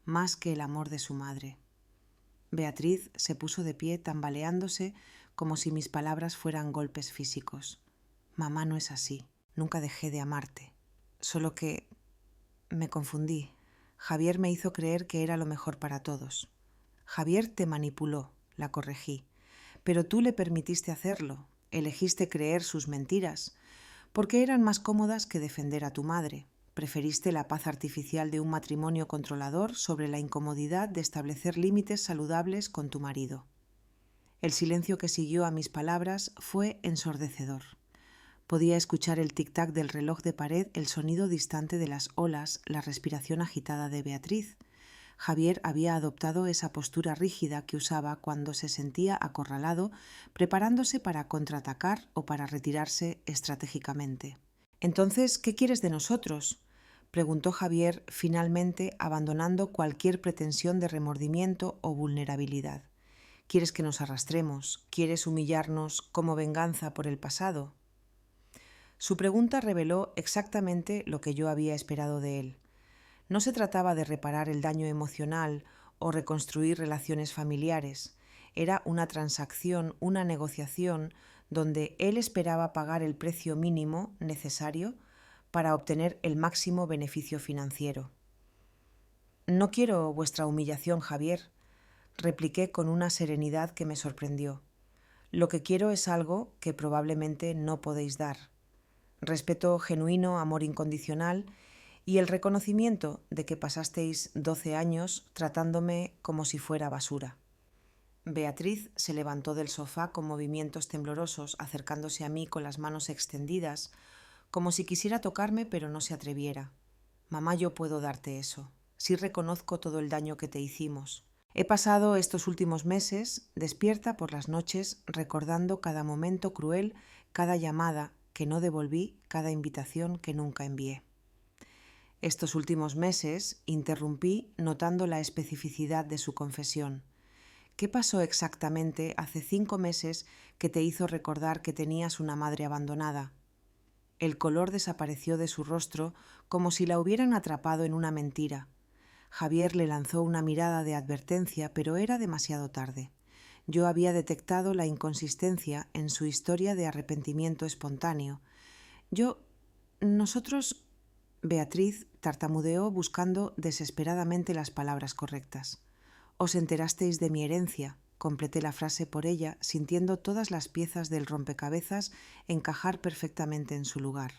más que el amor de su madre. Beatriz se puso de pie tambaleándose como si mis palabras fueran golpes físicos. Mamá, no es así. Nunca dejé de amarte. Solo que me confundí. Javier me hizo creer que era lo mejor para todos. Javier te manipuló, la corregí. Pero tú le permitiste hacerlo. Elegiste creer sus mentiras, porque eran más cómodas que defender a tu madre. Preferiste la paz artificial de un matrimonio controlador sobre la incomodidad de establecer límites saludables con tu marido. El silencio que siguió a mis palabras fue ensordecedor. Podía escuchar el tic-tac del reloj de pared, el sonido distante de las olas, la respiración agitada de Beatriz. Javier había adoptado esa postura rígida que usaba cuando se sentía acorralado, preparándose para contraatacar o para retirarse estratégicamente. «Entonces, ¿qué quieres de nosotros?», preguntó Javier, finalmente abandonando cualquier pretensión de remordimiento o vulnerabilidad. «¿Quieres que nos arrastremos? ¿Quieres humillarnos como venganza por el pasado?». Su pregunta reveló exactamente lo que yo había esperado de él. No se trataba de reparar el daño emocional o reconstruir relaciones familiares. Era una transacción, una negociación, donde él esperaba pagar el precio mínimo necesario para obtener el máximo beneficio financiero. «No quiero vuestra humillación, Javier», repliqué con una serenidad que me sorprendió. «Lo que quiero es algo que probablemente no podéis dar. Respeto genuino, amor incondicional y el reconocimiento de que pasasteis 12 años tratándome como si fuera basura». Beatriz se levantó del sofá con movimientos temblorosos, acercándose a mí con las manos extendidas, como si quisiera tocarme pero no se atreviera. «Mamá, yo puedo darte eso. Sí reconozco todo el daño que te hicimos. He pasado estos últimos meses despierta por las noches recordando cada momento cruel, cada llamada que no devolví, cada invitación que nunca envié». Estos últimos meses interrumpí notando la especificidad de su confesión. «¿Qué pasó exactamente hace 5 meses que te hizo recordar que tenías una madre abandonada?». El color desapareció de su rostro como si la hubieran atrapado en una mentira. Javier le lanzó una mirada de advertencia, pero era demasiado tarde. Yo había detectado la inconsistencia en su historia de arrepentimiento espontáneo. Nosotros... Beatriz tartamudeó buscando desesperadamente las palabras correctas. Os enterasteis de mi herencia, completé la frase por ella, sintiendo todas las piezas del rompecabezas encajar perfectamente en su lugar.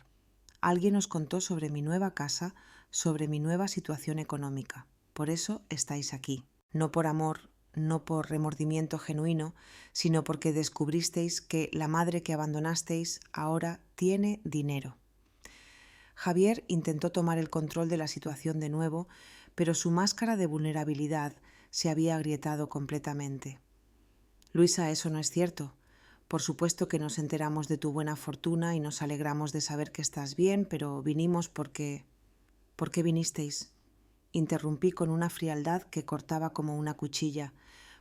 Alguien os contó sobre mi nueva casa, sobre mi nueva situación económica. Por eso estáis aquí. No por amor, no por remordimiento genuino, sino porque descubristeis que la madre que abandonasteis ahora tiene dinero. Javier intentó tomar el control de la situación de nuevo, pero su máscara de vulnerabilidad se había agrietado completamente. Luisa, eso no es cierto. Por supuesto que nos enteramos de tu buena fortuna y nos alegramos de saber que estás bien, pero vinimos porque... ¿Por qué vinisteis? Interrumpí con una frialdad que cortaba como una cuchilla.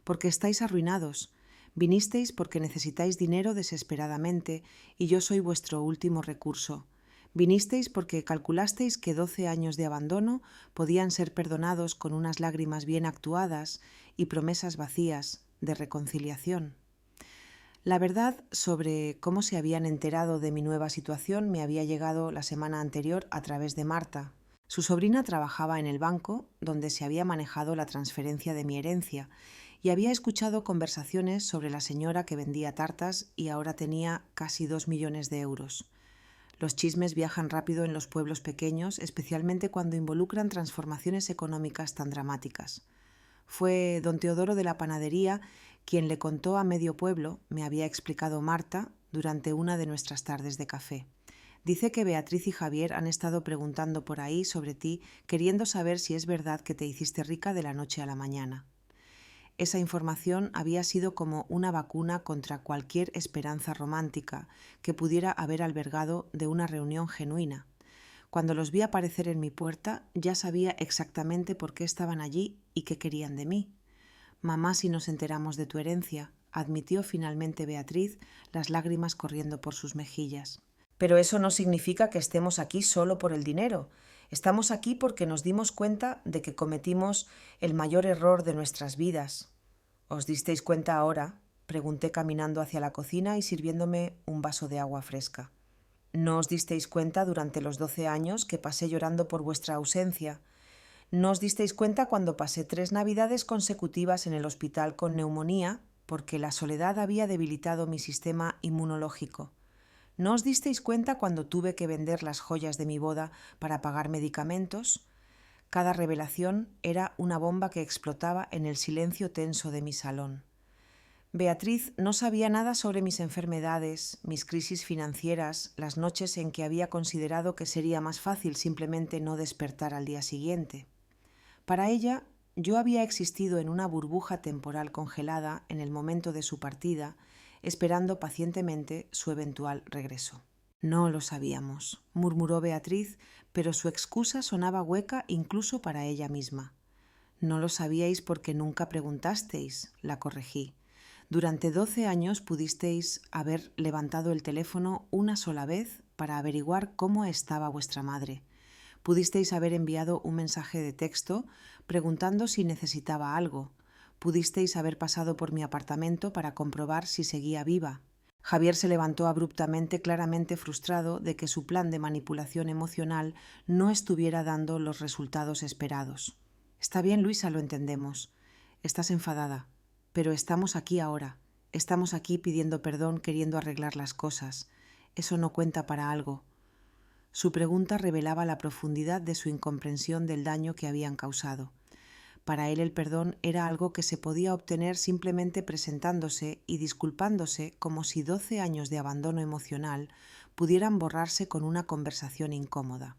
Porque estáis arruinados. Vinisteis porque necesitáis dinero desesperadamente y yo soy vuestro último recurso. Vinisteis porque calculasteis que 12 años de abandono podían ser perdonados con unas lágrimas bien actuadas y promesas vacías de reconciliación. La verdad sobre cómo se habían enterado de mi nueva situación me había llegado la semana anterior a través de Marta. Su sobrina trabajaba en el banco donde se había manejado la transferencia de mi herencia y había escuchado conversaciones sobre la señora que vendía tartas y ahora tenía casi 2 millones de euros. Los chismes viajan rápido en los pueblos pequeños, especialmente cuando involucran transformaciones económicas tan dramáticas. Fue don Teodoro de la panadería quien le contó a medio pueblo, me había explicado Marta durante una de nuestras tardes de café. Dice que Beatriz y Javier han estado preguntando por ahí sobre ti, queriendo saber si es verdad que te hiciste rica de la noche a la mañana. Esa información había sido como una vacuna contra cualquier esperanza romántica que pudiera haber albergado de una reunión genuina. Cuando los vi aparecer en mi puerta, ya sabía exactamente por qué estaban allí y qué querían de mí. Mamá, si nos enteramos de tu herencia, admitió finalmente Beatriz, las lágrimas corriendo por sus mejillas. Pero eso no significa que estemos aquí solo por el dinero. Estamos aquí porque nos dimos cuenta de que cometimos el mayor error de nuestras vidas. ¿Os disteis cuenta ahora? Pregunté caminando hacia la cocina y sirviéndome un vaso de agua fresca. ¿No os disteis cuenta durante los 12 años que pasé llorando por vuestra ausencia? ¿No os disteis cuenta cuando pasé 3 navidades consecutivas en el hospital con neumonía porque la soledad había debilitado mi sistema inmunológico? ¿No os disteis cuenta cuando tuve que vender las joyas de mi boda para pagar medicamentos? Cada revelación era una bomba que explotaba en el silencio tenso de mi salón. Beatriz no sabía nada sobre mis enfermedades, mis crisis financieras, las noches en que había considerado que sería más fácil simplemente no despertar al día siguiente. Para ella, yo había existido en una burbuja temporal congelada en el momento de su partida, esperando pacientemente su eventual regreso. No lo sabíamos, murmuró Beatriz, pero su excusa sonaba hueca incluso para ella misma. No lo sabíais porque nunca preguntasteis, la corregí. Durante 12 años pudisteis haber levantado el teléfono una sola vez para averiguar cómo estaba vuestra madre. Pudisteis haber enviado un mensaje de texto preguntando si necesitaba algo. Pudisteis haber pasado por mi apartamento para comprobar si seguía viva. Javier se levantó abruptamente, claramente frustrado de que su plan de manipulación emocional no estuviera dando los resultados esperados. Está bien, Luisa, lo entendemos. Estás enfadada. Pero estamos aquí ahora. Estamos aquí pidiendo perdón, queriendo arreglar las cosas. Eso no cuenta para algo. Su pregunta revelaba la profundidad de su incomprensión del daño que habían causado. Para él el perdón era algo que se podía obtener simplemente presentándose y disculpándose, como si 12 años de abandono emocional pudieran borrarse con una conversación incómoda.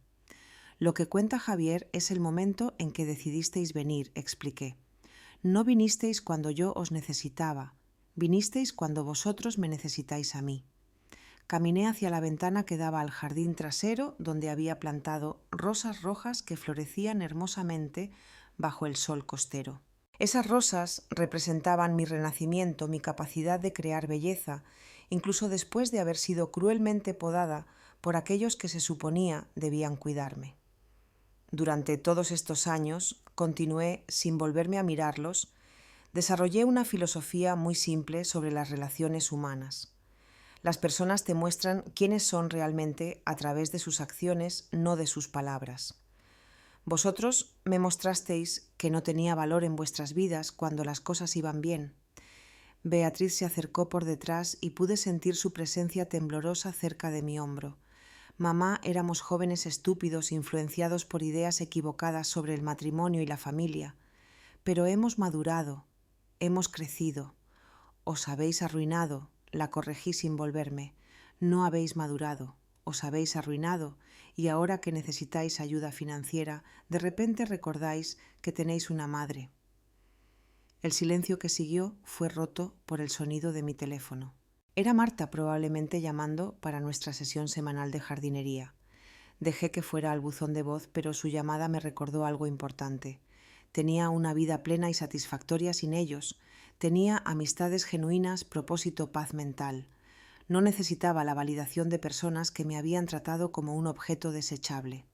Lo que cuenta Javier es el momento en que decidisteis venir, expliqué. No vinisteis cuando yo os necesitaba, vinisteis cuando vosotros me necesitáis a mí. Caminé hacia la ventana que daba al jardín trasero, donde había plantado rosas rojas que florecían hermosamente bajo el sol costero. Esas rosas representaban mi renacimiento, mi capacidad de crear belleza, incluso después de haber sido cruelmente podada por aquellos que se suponía debían cuidarme. Durante todos estos años continué sin volverme a mirarlos, Desarrollé una filosofía muy simple sobre las relaciones humanas. Las personas te muestran quiénes son realmente a través de sus acciones, no de sus palabras. Vosotros me mostrasteis que no tenía valor en vuestras vidas cuando las cosas iban bien. Beatriz se acercó por detrás y pude sentir su presencia temblorosa cerca de mi hombro. Mamá, éramos jóvenes estúpidos influenciados por ideas equivocadas sobre el matrimonio y la familia. Pero hemos madurado, hemos crecido. Os habéis arruinado, la corregí sin volverme. No habéis madurado, os habéis arruinado y ahora que necesitáis ayuda financiera, de repente recordáis que tenéis una madre. El silencio que siguió fue roto por el sonido de mi teléfono. Era Marta probablemente llamando para nuestra sesión semanal de jardinería. Dejé que fuera al buzón de voz, pero su llamada me recordó algo importante. Tenía una vida plena y satisfactoria sin ellos. Tenía amistades genuinas, propósito, paz mental. No necesitaba la validación de personas que me habían tratado como un objeto desechable.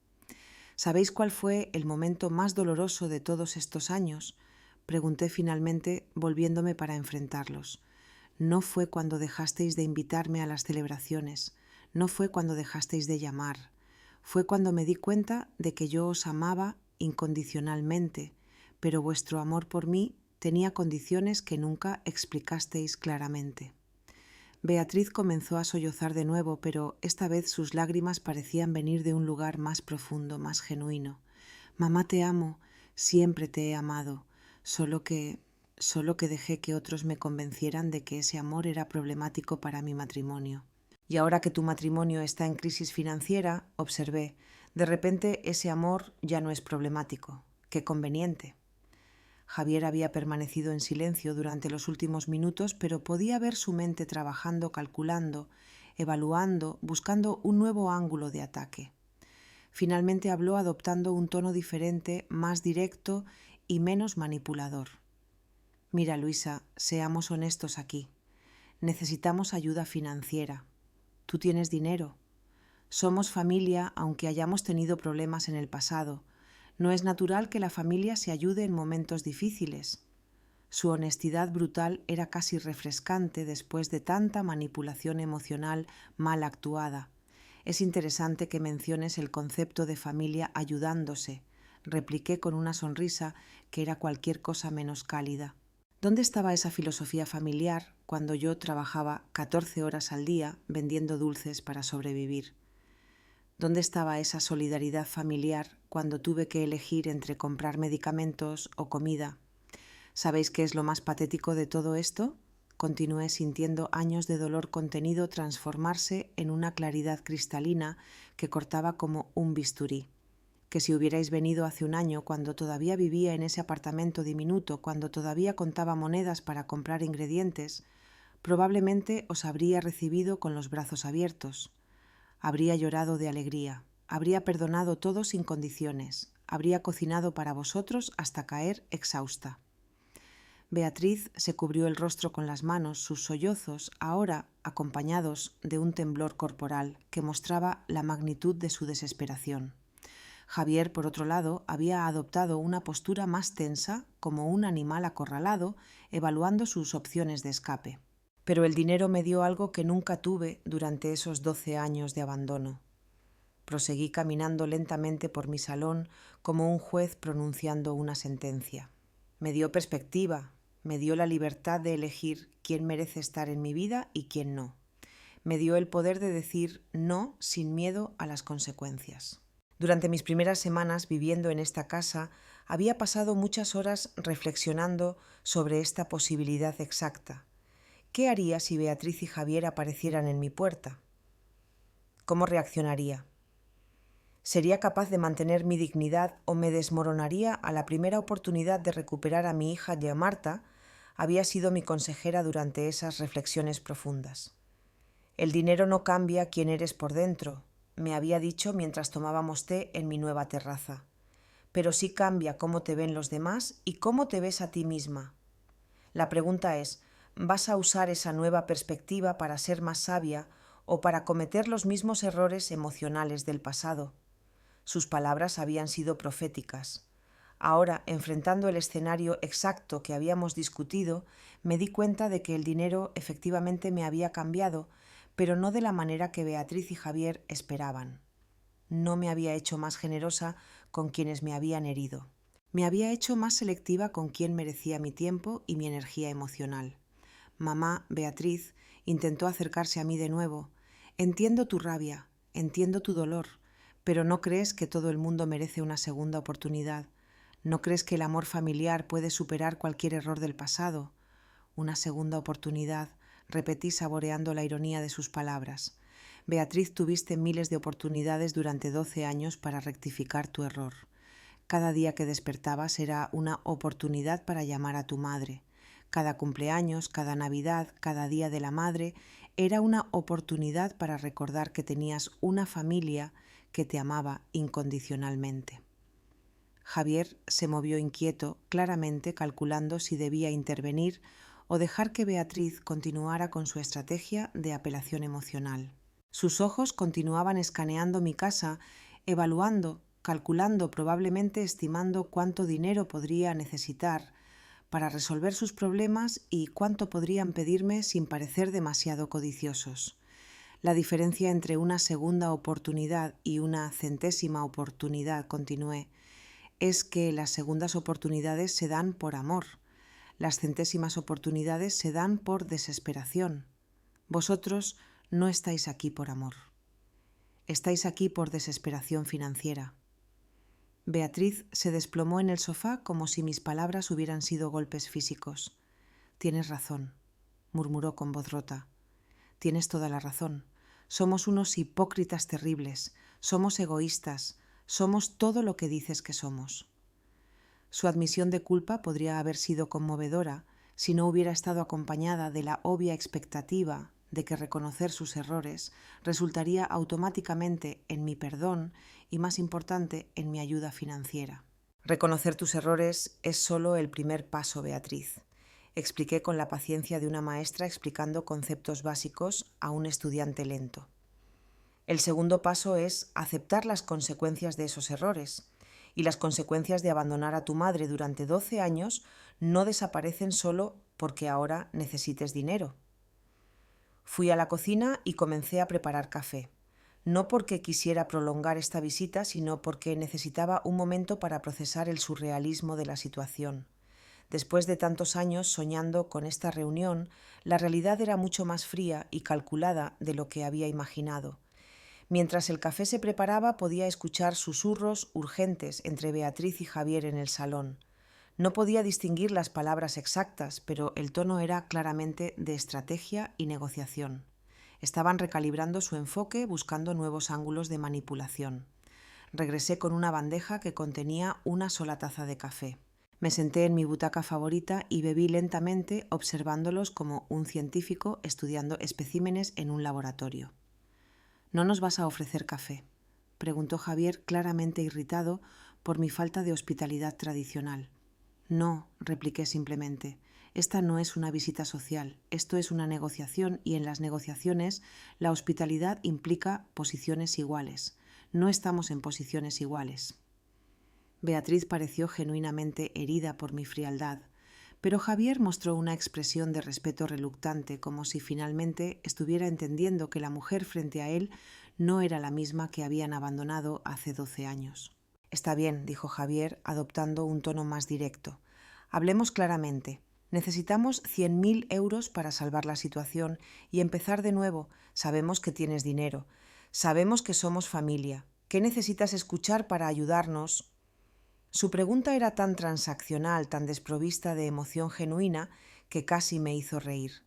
¿Sabéis cuál fue el momento más doloroso de todos estos años? Pregunté finalmente, volviéndome para enfrentarlos. No fue cuando dejasteis de invitarme a las celebraciones, no fue cuando dejasteis de llamar, fue cuando me di cuenta de que yo os amaba incondicionalmente, pero vuestro amor por mí tenía condiciones que nunca explicasteis claramente. Beatriz comenzó a sollozar de nuevo, pero esta vez sus lágrimas parecían venir de un lugar más profundo, más genuino. Mamá, te amo, siempre te he amado, solo que dejé que otros me convencieran de que ese amor era problemático para mi matrimonio. Y ahora que tu matrimonio está en crisis financiera, observé, de repente ese amor ya no es problemático. ¡Qué conveniente! Javier había permanecido en silencio durante los últimos minutos, pero podía ver su mente trabajando, calculando, evaluando, buscando un nuevo ángulo de ataque. Finalmente habló adoptando un tono diferente, más directo y menos manipulador. Mira, Luisa, seamos honestos aquí. Necesitamos ayuda financiera. Tú tienes dinero. Somos familia, aunque hayamos tenido problemas en el pasado. No es natural que la familia se ayude en momentos difíciles. Su honestidad brutal era casi refrescante después de tanta manipulación emocional mal actuada. Es interesante que menciones el concepto de familia ayudándose, repliqué con una sonrisa que era cualquier cosa menos cálida. ¿Dónde estaba esa filosofía familiar cuando yo trabajaba 14 horas al día vendiendo dulces para sobrevivir? ¿Dónde estaba esa solidaridad familiar cuando tuve que elegir entre comprar medicamentos o comida? ¿Sabéis qué es lo más patético de todo esto? Continué sintiendo años de dolor contenido transformarse en una claridad cristalina que cortaba como un bisturí. Que si hubierais venido hace un año, cuando todavía vivía en ese apartamento diminuto, cuando todavía contaba monedas para comprar ingredientes, probablemente os habría recibido con los brazos abiertos. Habría llorado de alegría, habría perdonado todo sin condiciones, habría cocinado para vosotros hasta caer exhausta. Beatriz se cubrió el rostro con las manos, sus sollozos, ahora acompañados de un temblor corporal que mostraba la magnitud de su desesperación. Javier, por otro lado, había adoptado una postura más tensa, como un animal acorralado, evaluando sus opciones de escape. Pero el dinero me dio algo que nunca tuve durante esos 12 años de abandono. Proseguí caminando lentamente por mi salón como un juez pronunciando una sentencia. Me dio perspectiva, me dio la libertad de elegir quién merece estar en mi vida y quién no. Me dio el poder de decir no sin miedo a las consecuencias. Durante mis primeras semanas viviendo en esta casa, había pasado muchas horas reflexionando sobre esta posibilidad exacta. ¿Qué haría si Beatriz y Javier aparecieran en mi puerta? ¿Cómo reaccionaría? ¿Sería capaz de mantener mi dignidad o me desmoronaría a la primera oportunidad de recuperar a mi hija ya Marta? Había sido mi consejera durante esas reflexiones profundas. El dinero no cambia quién eres por dentro, me había dicho mientras tomábamos té en mi nueva terraza. Pero sí cambia cómo te ven los demás y cómo te ves a ti misma. La pregunta es, ¿vas a usar esa nueva perspectiva para ser más sabia o para cometer los mismos errores emocionales del pasado? Sus palabras habían sido proféticas. Ahora, enfrentando el escenario exacto que habíamos discutido, me di cuenta de que el dinero efectivamente me había cambiado, pero no de la manera que Beatriz y Javier esperaban. No me había hecho más generosa con quienes me habían herido. Me había hecho más selectiva con quien merecía mi tiempo y mi energía emocional. Mamá, Beatriz, intentó acercarse a mí de nuevo. Entiendo tu rabia, entiendo tu dolor, pero ¿no crees que todo el mundo merece una segunda oportunidad? ¿No crees que el amor familiar puede superar cualquier error del pasado? Una segunda oportunidad, repetí saboreando la ironía de sus palabras. Beatriz, tuviste miles de oportunidades durante 12 años para rectificar tu error. Cada día que despertabas era una oportunidad para llamar a tu madre. Cada cumpleaños, cada Navidad, cada Día de la Madre era una oportunidad para recordar que tenías una familia que te amaba incondicionalmente. Javier se movió inquieto, claramente calculando si debía intervenir o dejar que Beatriz continuara con su estrategia de apelación emocional. Sus ojos continuaban escaneando mi casa, evaluando, calculando, probablemente estimando cuánto dinero podría necesitar para resolver sus problemas y cuánto podrían pedirme sin parecer demasiado codiciosos. La diferencia entre una segunda oportunidad y una centésima oportunidad, continué, es que las segundas oportunidades se dan por amor. Las centésimas oportunidades se dan por desesperación. Vosotros no estáis aquí por amor. Estáis aquí por desesperación financiera. Beatriz se desplomó en el sofá como si mis palabras hubieran sido golpes físicos. Tienes razón, murmuró con voz rota. Tienes toda la razón. Somos unos hipócritas terribles, somos egoístas, somos todo lo que dices que somos. Su admisión de culpa podría haber sido conmovedora si no hubiera estado acompañada de la obvia expectativa de que reconocer sus errores resultaría automáticamente en mi perdón y, más importante, en mi ayuda financiera. Reconocer tus errores es solo el primer paso, Beatriz. Expliqué con la paciencia de una maestra explicando conceptos básicos a un estudiante lento. El segundo paso es aceptar las consecuencias de esos errores. Y las consecuencias de abandonar a tu madre durante 12 años no desaparecen solo porque ahora necesites dinero. Fui a la cocina y comencé a preparar café. No porque quisiera prolongar esta visita, sino porque necesitaba un momento para procesar el surrealismo de la situación. Después de tantos años soñando con esta reunión, la realidad era mucho más fría y calculada de lo que había imaginado. Mientras el café se preparaba, podía escuchar susurros urgentes entre Beatriz y Javier en el salón. No podía distinguir las palabras exactas, pero el tono era claramente de estrategia y negociación. Estaban recalibrando su enfoque, buscando nuevos ángulos de manipulación. Regresé con una bandeja que contenía una sola taza de café. Me senté en mi butaca favorita y bebí lentamente, observándolos como un científico estudiando especímenes en un laboratorio. ¿No nos vas a ofrecer café?, preguntó Javier, claramente irritado por mi falta de hospitalidad tradicional. No, repliqué simplemente. Esta no es una visita social, esto es una negociación y en las negociaciones la hospitalidad implica posiciones iguales. No estamos en posiciones iguales. Beatriz pareció genuinamente herida por mi frialdad, pero Javier mostró una expresión de respeto reluctante, como si finalmente estuviera entendiendo que la mujer frente a él no era la misma que habían abandonado hace 12 años. Está bien, dijo Javier, adoptando un tono más directo. Hablemos claramente. Necesitamos 100.000 euros para salvar la situación y empezar de nuevo. Sabemos que tienes dinero. Sabemos que somos familia. ¿Qué necesitas escuchar para ayudarnos? Su pregunta era tan transaccional, tan desprovista de emoción genuina, que casi me hizo reír.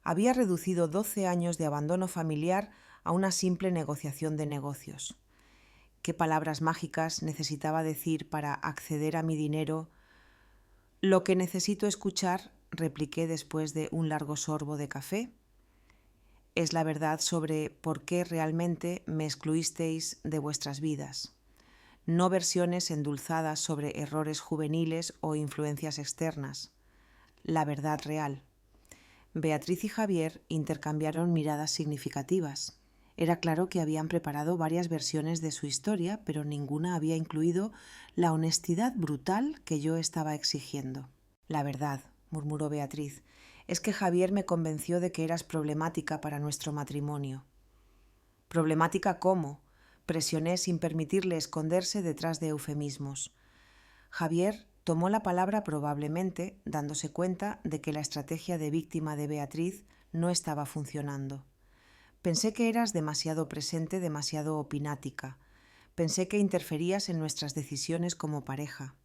Había reducido 12 años de abandono familiar a una simple negociación de negocios. ¿Qué palabras mágicas necesitaba decir para acceder a mi dinero? Lo que necesito escuchar, repliqué después de un largo sorbo de café, es la verdad sobre por qué realmente me excluisteis de vuestras vidas. No versiones endulzadas sobre errores juveniles o influencias externas. La verdad real. Beatriz y Javier intercambiaron miradas significativas. Era claro que habían preparado varias versiones de su historia, pero ninguna había incluido la honestidad brutal que yo estaba exigiendo. La verdad, murmuró Beatriz, es que Javier me convenció de que eras problemática para nuestro matrimonio. ¿Problemática cómo? Presioné sin permitirle esconderse detrás de eufemismos. Javier tomó la palabra probablemente, dándose cuenta de que la estrategia de víctima de Beatriz no estaba funcionando. Pensé que eras demasiado presente, demasiado opinática. Pensé que interferías en nuestras decisiones como pareja.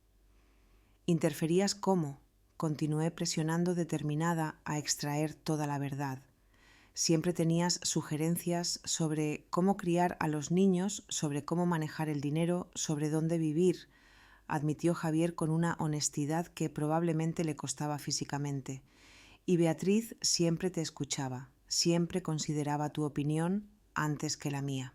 ¿Interferías cómo? Continué presionando determinada a extraer toda la verdad. Siempre tenías sugerencias sobre cómo criar a los niños, sobre cómo manejar el dinero, sobre dónde vivir, admitió Javier con una honestidad que probablemente le costaba físicamente. Y Beatriz siempre te escuchaba, siempre consideraba tu opinión antes que la mía.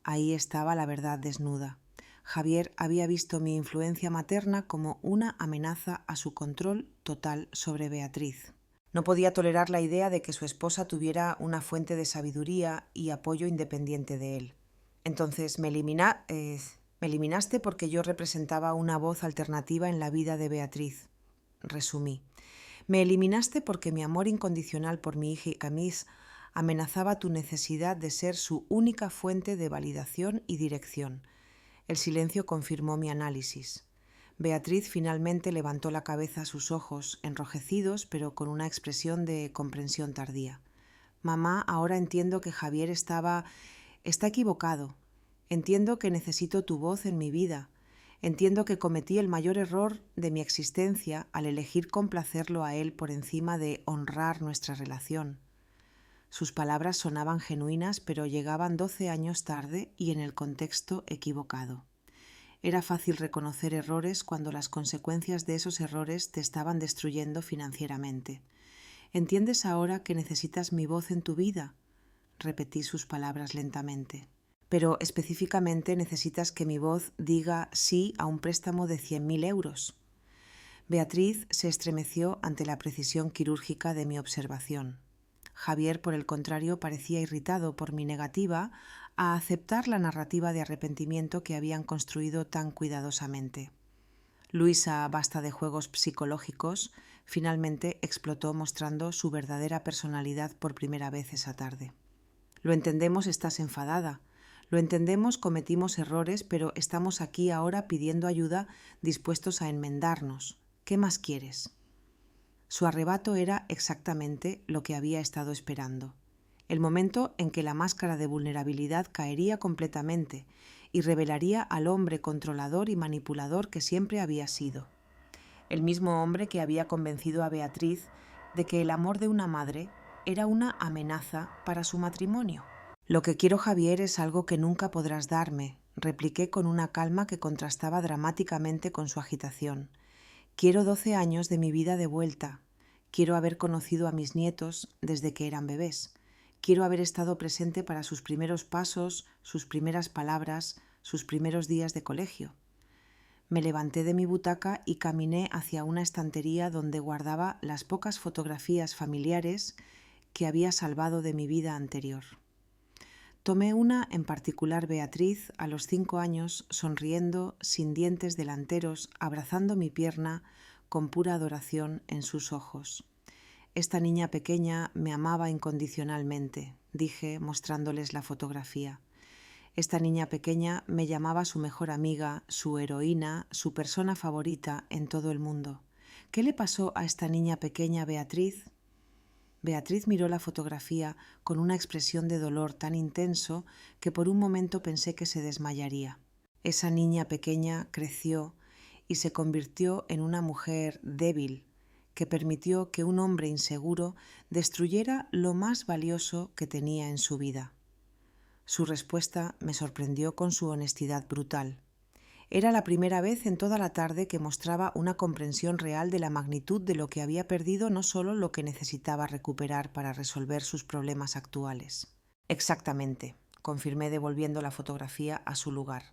Ahí estaba la verdad desnuda. Javier había visto mi influencia materna como una amenaza a su control total sobre Beatriz. No podía tolerar la idea de que su esposa tuviera una fuente de sabiduría y apoyo independiente de él. Entonces me eliminaste porque yo representaba una voz alternativa en la vida de Beatriz, resumí. Me eliminaste porque mi amor incondicional por mi hija Camis amenazaba tu necesidad de ser su única fuente de validación y dirección. El silencio confirmó mi análisis. Beatriz finalmente levantó la cabeza a sus ojos, enrojecidos, pero con una expresión de comprensión tardía. Mamá, ahora entiendo que Javier está equivocado. Entiendo que necesito tu voz en mi vida. Entiendo que cometí el mayor error de mi existencia al elegir complacerlo a él por encima de honrar nuestra relación. Sus palabras sonaban genuinas, pero llegaban 12 años tarde y en el contexto equivocado. Era fácil reconocer errores cuando las consecuencias de esos errores te estaban destruyendo financieramente. ¿Entiendes ahora que necesitas mi voz en tu vida? Repetí sus palabras lentamente. Pero específicamente necesitas que mi voz diga sí a un préstamo de 100.000 euros. Beatriz se estremeció ante la precisión quirúrgica de mi observación. Javier, por el contrario, parecía irritado por mi negativa a aceptar la narrativa de arrepentimiento que habían construido tan cuidadosamente. Luisa, basta de juegos psicológicos, finalmente explotó mostrando su verdadera personalidad por primera vez esa tarde. Lo entendemos, estás enfadada. Lo entendemos, cometimos errores, pero estamos aquí ahora pidiendo ayuda, dispuestos a enmendarnos. ¿Qué más quieres? Su arrebato era exactamente lo que había estado esperando. El momento en que la máscara de vulnerabilidad caería completamente y revelaría al hombre controlador y manipulador que siempre había sido. El mismo hombre que había convencido a Beatriz de que el amor de una madre era una amenaza para su matrimonio. Lo que quiero, Javier, es algo que nunca podrás darme, repliqué con una calma que contrastaba dramáticamente con su agitación. Quiero 12 años de mi vida de vuelta. Quiero haber conocido a mis nietos desde que eran bebés. Quiero haber estado presente para sus primeros pasos, sus primeras palabras, sus primeros días de colegio. Me levanté de mi butaca y caminé hacia una estantería donde guardaba las pocas fotografías familiares que había salvado de mi vida anterior. Tomé una, en particular Beatriz, a los 5 años, sonriendo, sin dientes delanteros, abrazando mi pierna, con pura adoración en sus ojos. Esta niña pequeña me amaba incondicionalmente, dije, mostrándoles la fotografía. Esta niña pequeña me llamaba su mejor amiga, su heroína, su persona favorita en todo el mundo. ¿Qué le pasó a esta niña pequeña, Beatriz? Beatriz miró la fotografía con una expresión de dolor tan intenso que por un momento pensé que se desmayaría. Esa niña pequeña creció y se convirtió en una mujer débil que permitió que un hombre inseguro destruyera lo más valioso que tenía en su vida. Su respuesta me sorprendió con su honestidad brutal. Era la primera vez en toda la tarde que mostraba una comprensión real de la magnitud de lo que había perdido, no solo lo que necesitaba recuperar para resolver sus problemas actuales. Exactamente, confirmé devolviendo la fotografía a su lugar.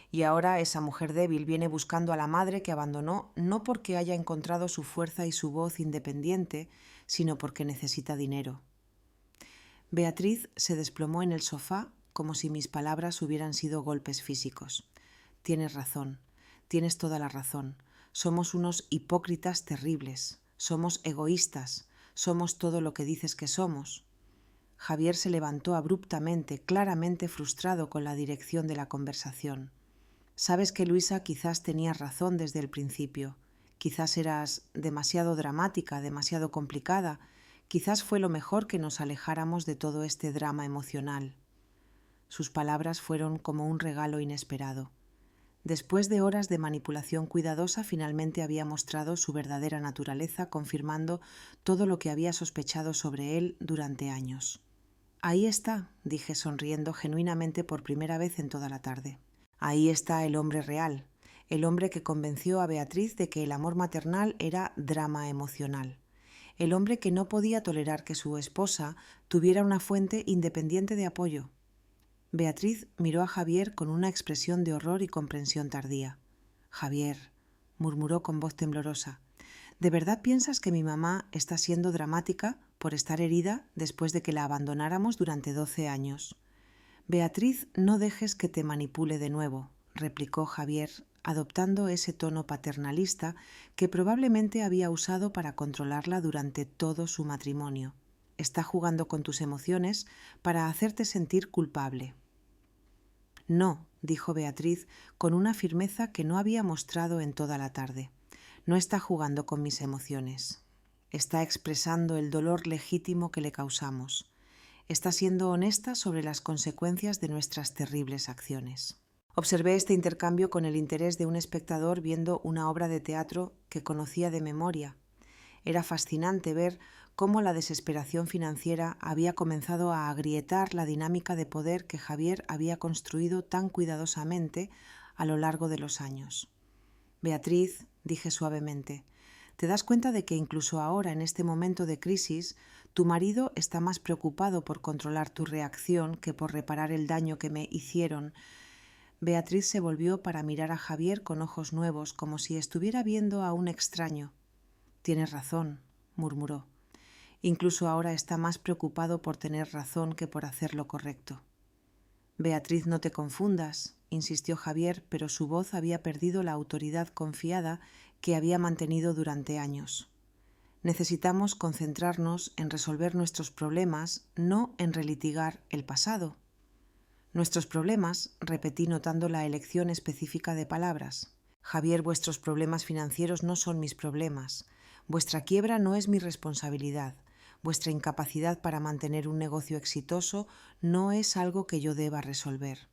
Y ahora esa mujer débil viene buscando a la madre que abandonó no porque haya encontrado su fuerza y su voz independiente, sino porque necesita dinero. Beatriz se desplomó en el sofá como si mis palabras hubieran sido golpes físicos. Tienes razón, tienes toda la razón. Somos unos hipócritas terribles, somos egoístas, somos todo lo que dices que somos. Javier se levantó abruptamente, claramente frustrado con la dirección de la conversación. Sabes que Luisa quizás tenía razón desde el principio. Quizás eras demasiado dramática, demasiado complicada. Quizás fue lo mejor que nos alejáramos de todo este drama emocional. Sus palabras fueron como un regalo inesperado. Después de horas de manipulación cuidadosa, finalmente había mostrado su verdadera naturaleza, confirmando todo lo que había sospechado sobre él durante años. Ahí está, dije sonriendo genuinamente por primera vez en toda la tarde. Ahí está el hombre real, el hombre que convenció a Beatriz de que el amor maternal era drama emocional, el hombre que no podía tolerar que su esposa tuviera una fuente independiente de apoyo. Beatriz miró a Javier con una expresión de horror y comprensión tardía. Javier, murmuró con voz temblorosa, ¿de verdad piensas que mi mamá está siendo dramática por estar herida después de que la abandonáramos durante 12 años? Beatriz, no dejes que te manipule de nuevo, replicó Javier, adoptando ese tono paternalista que probablemente había usado para controlarla durante todo su matrimonio. Está jugando con tus emociones para hacerte sentir culpable. No, dijo Beatriz con una firmeza que no había mostrado en toda la tarde. No está jugando con mis emociones. Está expresando el dolor legítimo que le causamos. Está siendo honesta sobre las consecuencias de nuestras terribles acciones. Observé este intercambio con el interés de un espectador viendo una obra de teatro que conocía de memoria. Era fascinante ver cómo la desesperación financiera había comenzado a agrietar la dinámica de poder que Javier había construido tan cuidadosamente a lo largo de los años. Beatriz, dije suavemente, ¿te das cuenta de que incluso ahora, en este momento de crisis, tu marido está más preocupado por controlar tu reacción que por reparar el daño que me hicieron? Beatriz se volvió para mirar a Javier con ojos nuevos, como si estuviera viendo a un extraño. Tienes razón, murmuró. Incluso ahora está más preocupado por tener razón que por hacer lo correcto. Beatriz, no te confundas, insistió Javier, pero su voz había perdido la autoridad confiada que había mantenido durante años. Necesitamos concentrarnos en resolver nuestros problemas, no en relitigar el pasado. Nuestros problemas, repetí notando la elección específica de palabras. Javier, vuestros problemas financieros no son mis problemas. Vuestra quiebra no es mi responsabilidad. Vuestra incapacidad para mantener un negocio exitoso no es algo que yo deba resolver.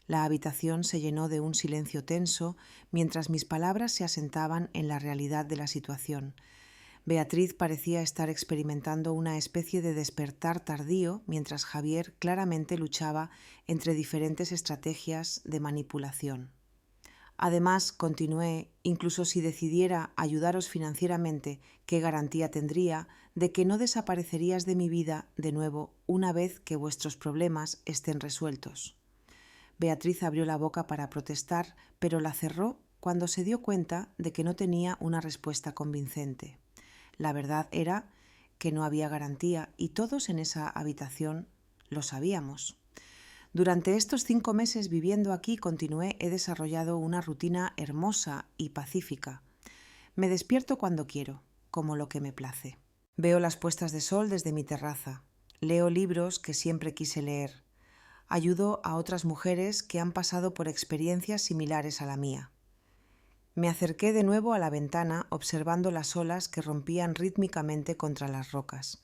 La habitación se llenó de un silencio tenso mientras mis palabras se asentaban en la realidad de la situación. Beatriz parecía estar experimentando una especie de despertar tardío mientras Javier claramente luchaba entre diferentes estrategias de manipulación. Además, continué, incluso si decidiera ayudaros financieramente, ¿qué garantía tendría de que no desaparecerías de mi vida de nuevo una vez que vuestros problemas estén resueltos? Beatriz abrió la boca para protestar, pero la cerró cuando se dio cuenta de que no tenía una respuesta convincente. La verdad era que no había garantía y todos en esa habitación lo sabíamos. Durante estos 5 meses viviendo aquí, continué, he desarrollado una rutina hermosa y pacífica. Me despierto cuando quiero, como lo que me place. Veo las puestas de sol desde mi terraza. Leo libros que siempre quise leer. Ayudo a otras mujeres que han pasado por experiencias similares a la mía. Me acerqué de nuevo a la ventana observando las olas que rompían rítmicamente contra las rocas.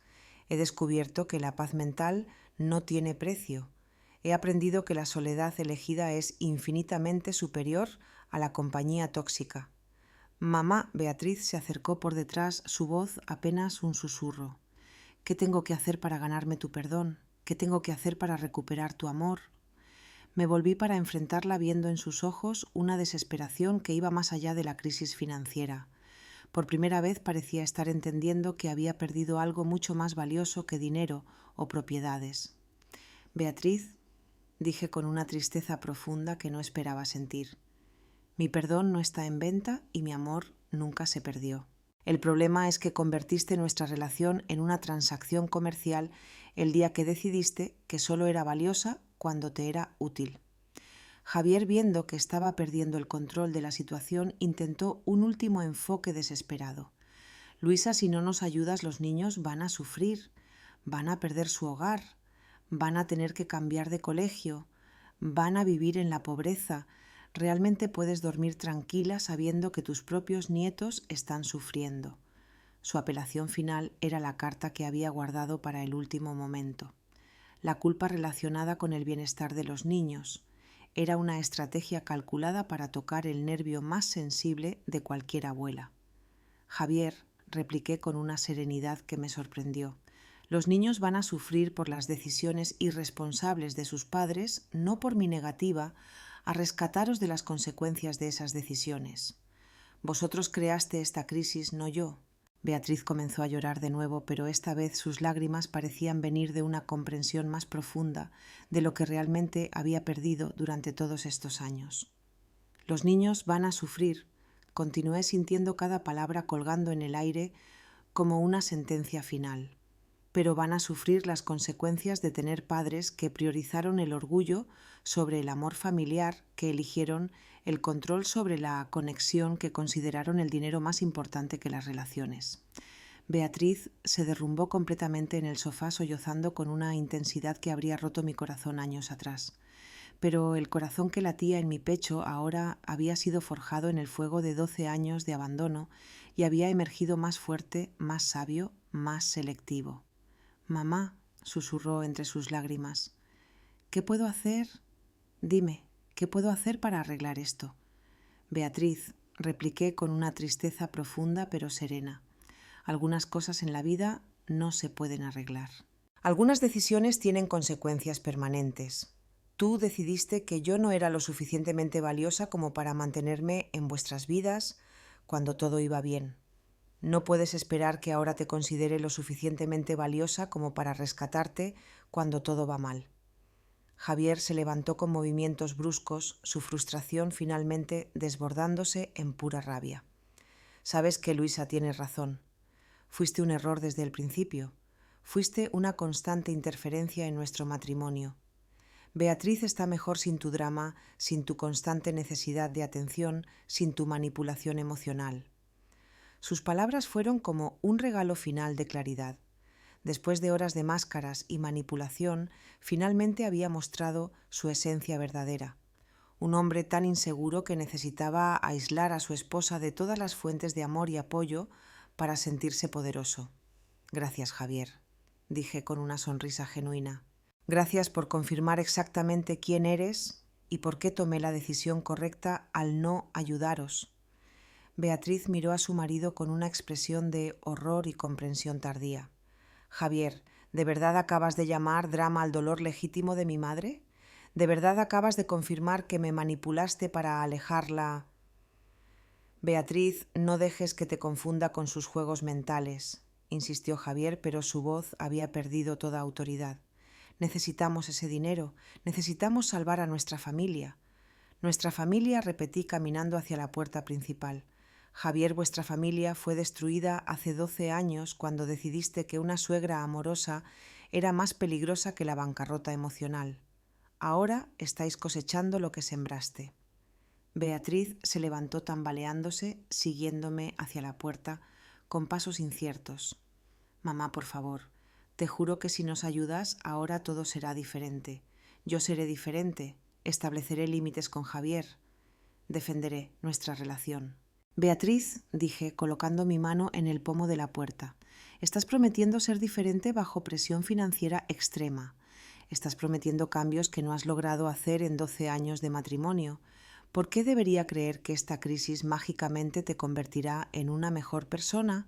He descubierto que la paz mental no tiene precio. He aprendido que la soledad elegida es infinitamente superior a la compañía tóxica. Mamá Beatriz se acercó por detrás, su voz apenas un susurro. ¿Qué tengo que hacer para ganarme tu perdón? ¿Qué tengo que hacer para recuperar tu amor? Me volví para enfrentarla viendo en sus ojos una desesperación que iba más allá de la crisis financiera. Por primera vez parecía estar entendiendo que había perdido algo mucho más valioso que dinero o propiedades. Beatriz, dije con una tristeza profunda que no esperaba sentir. Mi perdón no está en venta y mi amor nunca se perdió. El problema es que convertiste nuestra relación en una transacción comercial el día que decidiste que solo era valiosa cuando te era útil. Javier, viendo que estaba perdiendo el control de la situación, intentó un último enfoque desesperado. Luisa, si no nos ayudas, los niños van a sufrir, van a perder su hogar, van a tener que cambiar de colegio, van a vivir en la pobreza. Realmente puedes dormir tranquila sabiendo que tus propios nietos están sufriendo. Su apelación final era la carta que había guardado para el último momento. La culpa relacionada con el bienestar de los niños. Era una estrategia calculada para tocar el nervio más sensible de cualquier abuela. Javier, repliqué con una serenidad que me sorprendió. Los niños van a sufrir por las decisiones irresponsables de sus padres, no por mi negativa a rescataros de las consecuencias de esas decisiones. Vosotros creaste esta crisis, no yo. Beatriz comenzó a llorar de nuevo, pero esta vez sus lágrimas parecían venir de una comprensión más profunda de lo que realmente había perdido durante todos estos años. Los niños van a sufrir. Continué sintiendo cada palabra colgando en el aire como una sentencia final. Pero van a sufrir las consecuencias de tener padres que priorizaron el orgullo sobre el amor familiar, que eligieron el control sobre la conexión, que consideraron el dinero más importante que las relaciones. Beatriz se derrumbó completamente en el sofá, sollozando con una intensidad que habría roto mi corazón años atrás. Pero el corazón que latía en mi pecho ahora había sido forjado en el fuego de 12 años de abandono y había emergido más fuerte, más sabio, más selectivo. «Mamá», susurró entre sus lágrimas, «¿qué puedo hacer? Dime, ¿qué puedo hacer para arreglar esto?» «Beatriz», repliqué con una tristeza profunda pero serena, «algunas cosas en la vida no se pueden arreglar. Algunas decisiones tienen consecuencias permanentes. Tú decidiste que yo no era lo suficientemente valiosa como para mantenerme en vuestras vidas cuando todo iba bien. No puedes esperar que ahora te considere lo suficientemente valiosa como para rescatarte cuando todo va mal». Javier se levantó con movimientos bruscos, su frustración finalmente desbordándose en pura rabia. «Sabes que Luisa tiene razón. Fuiste un error desde el principio. Fuiste una constante interferencia en nuestro matrimonio. Beatriz está mejor sin tu drama, sin tu constante necesidad de atención, sin tu manipulación emocional». Sus palabras fueron como un regalo final de claridad. Después de horas de máscaras y manipulación, finalmente había mostrado su esencia verdadera. Un hombre tan inseguro que necesitaba aislar a su esposa de todas las fuentes de amor y apoyo para sentirse poderoso. «Gracias, Javier», dije con una sonrisa genuina. «Gracias por confirmar exactamente quién eres y por qué tomé la decisión correcta al no ayudaros». Beatriz miró a su marido con una expresión de horror y comprensión tardía. «Javier, ¿de verdad acabas de llamar drama al dolor legítimo de mi madre? ¿De verdad acabas de confirmar que me manipulaste para alejarla?» «Beatriz, no dejes que te confunda con sus juegos mentales», insistió Javier, pero su voz había perdido toda autoridad. «Necesitamos ese dinero, necesitamos salvar a nuestra familia». «Nuestra familia», repetí caminando hacia la puerta principal. «Javier, vuestra familia fue destruida hace 12 años cuando decidiste que una suegra amorosa era más peligrosa que la bancarrota emocional. Ahora estáis cosechando lo que sembraste». Beatriz se levantó tambaleándose, siguiéndome hacia la puerta, con pasos inciertos. «Mamá, por favor, te juro que si nos ayudas, ahora todo será diferente. Yo seré diferente, estableceré límites con Javier, defenderé nuestra relación». «Beatriz», dije, colocando mi mano en el pomo de la puerta, «estás prometiendo ser diferente bajo presión financiera extrema. Estás prometiendo cambios que no has logrado hacer en 12 años de matrimonio. ¿Por qué debería creer que esta crisis mágicamente te convertirá en una mejor persona?»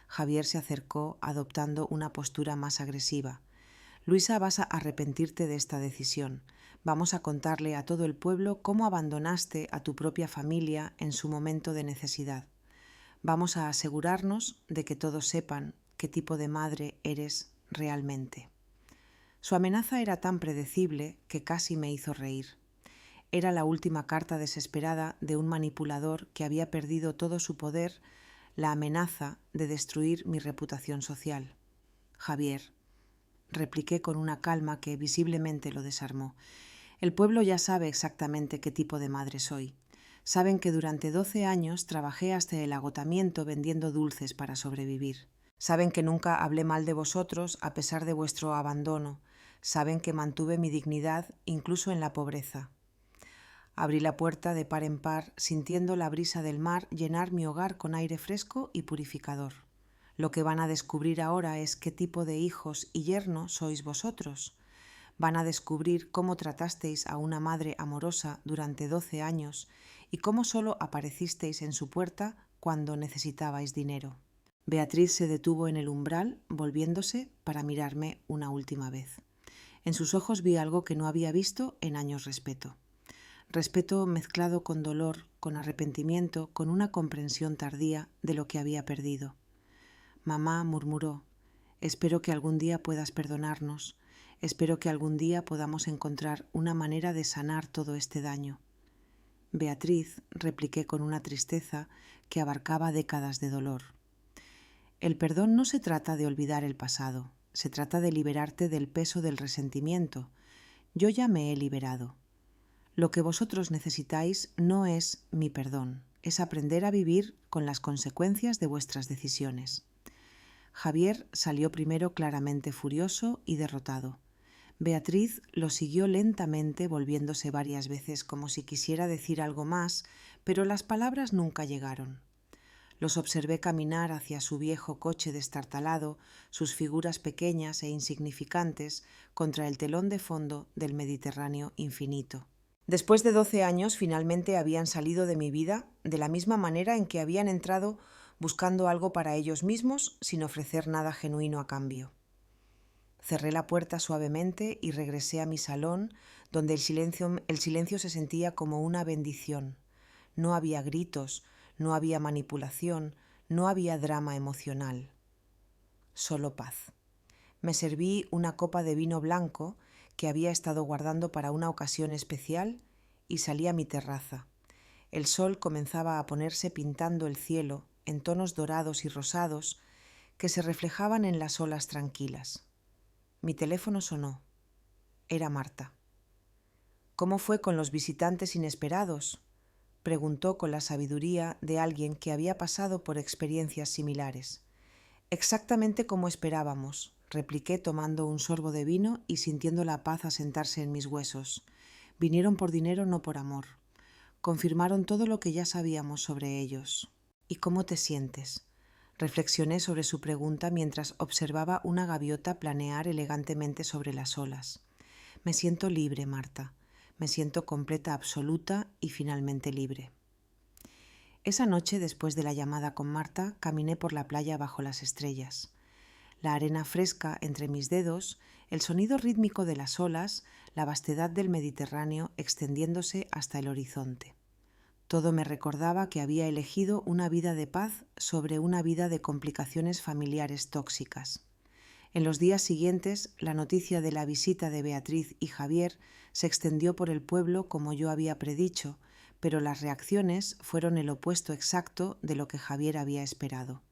Javier se acercó, adoptando una postura más agresiva. «Luisa, vas a arrepentirte de esta decisión. Vamos a contarle a todo el pueblo cómo abandonaste a tu propia familia en su momento de necesidad. Vamos a asegurarnos de que todos sepan qué tipo de madre eres realmente». Su amenaza era tan predecible que casi me hizo reír. Era la última carta desesperada de un manipulador que había perdido todo su poder, la amenaza de destruir mi reputación social. Javier, repliqué con una calma que visiblemente lo desarmó. El pueblo ya sabe exactamente qué tipo de madre soy. Saben que durante 12 años trabajé hasta el agotamiento vendiendo dulces para sobrevivir. Saben que nunca hablé mal de vosotros a pesar de vuestro abandono. Saben que mantuve mi dignidad incluso en la pobreza. Abrí la puerta de par en par, sintiendo la brisa del mar llenar mi hogar con aire fresco y purificador. Lo que van a descubrir ahora es qué tipo de hijos y yernos sois vosotros. Van a descubrir cómo tratasteis a una madre amorosa durante 12 años y cómo solo aparecisteis en su puerta cuando necesitabais dinero. Beatriz se detuvo en el umbral, volviéndose para mirarme una última vez. En sus ojos vi algo que no había visto en años respeto. Respeto mezclado con dolor, con arrepentimiento, con una comprensión tardía de lo que había perdido. Mamá murmuró, espero que algún día puedas perdonarnos, espero que algún día podamos encontrar una manera de sanar todo este daño. Beatriz, repliqué con una tristeza que abarcaba décadas de dolor. El perdón no se trata de olvidar el pasado, se trata de liberarte del peso del resentimiento. Yo ya me he liberado. Lo que vosotros necesitáis no es mi perdón, es aprender a vivir con las consecuencias de vuestras decisiones. Javier salió primero claramente furioso y derrotado. Beatriz lo siguió lentamente, volviéndose varias veces como si quisiera decir algo más, pero las palabras nunca llegaron. Los observé caminar hacia su viejo coche destartalado, sus figuras pequeñas e insignificantes contra el telón de fondo del Mediterráneo infinito. Después de 12 años, finalmente habían salido de mi vida de la misma manera en que habían entrado, buscando algo para ellos mismos sin ofrecer nada genuino a cambio. Cerré la puerta suavemente y regresé a mi salón, donde el silencio se sentía como una bendición. No había gritos, no había manipulación, no había drama emocional. Solo paz. Me serví una copa de vino blanco que había estado guardando para una ocasión especial y salí a mi terraza. El sol comenzaba a ponerse pintando el cielo en tonos dorados y rosados que se reflejaban en las olas tranquilas. Mi teléfono sonó. Era Marta. ¿Cómo fue con los visitantes inesperados?, preguntó con la sabiduría de alguien que había pasado por experiencias similares. Exactamente como esperábamos, repliqué tomando un sorbo de vino y sintiendo la paz asentarse en mis huesos. Vinieron por dinero, no por amor. Confirmaron todo lo que ya sabíamos sobre ellos. ¿Y cómo te sientes?, reflexioné sobre su pregunta mientras observaba una gaviota planear elegantemente sobre las olas. Me siento libre, Marta. Me siento completa, absoluta y finalmente libre. Esa noche, después de la llamada con Marta, caminé por la playa bajo las estrellas. La arena fresca entre mis dedos, el sonido rítmico de las olas, la vastedad del Mediterráneo extendiéndose hasta el horizonte. Todo me recordaba que había elegido una vida de paz sobre una vida de complicaciones familiares tóxicas. En los días siguientes, la noticia de la visita de Beatriz y Javier se extendió por el pueblo como yo había predicho, pero las reacciones fueron el opuesto exacto de lo que Javier había esperado.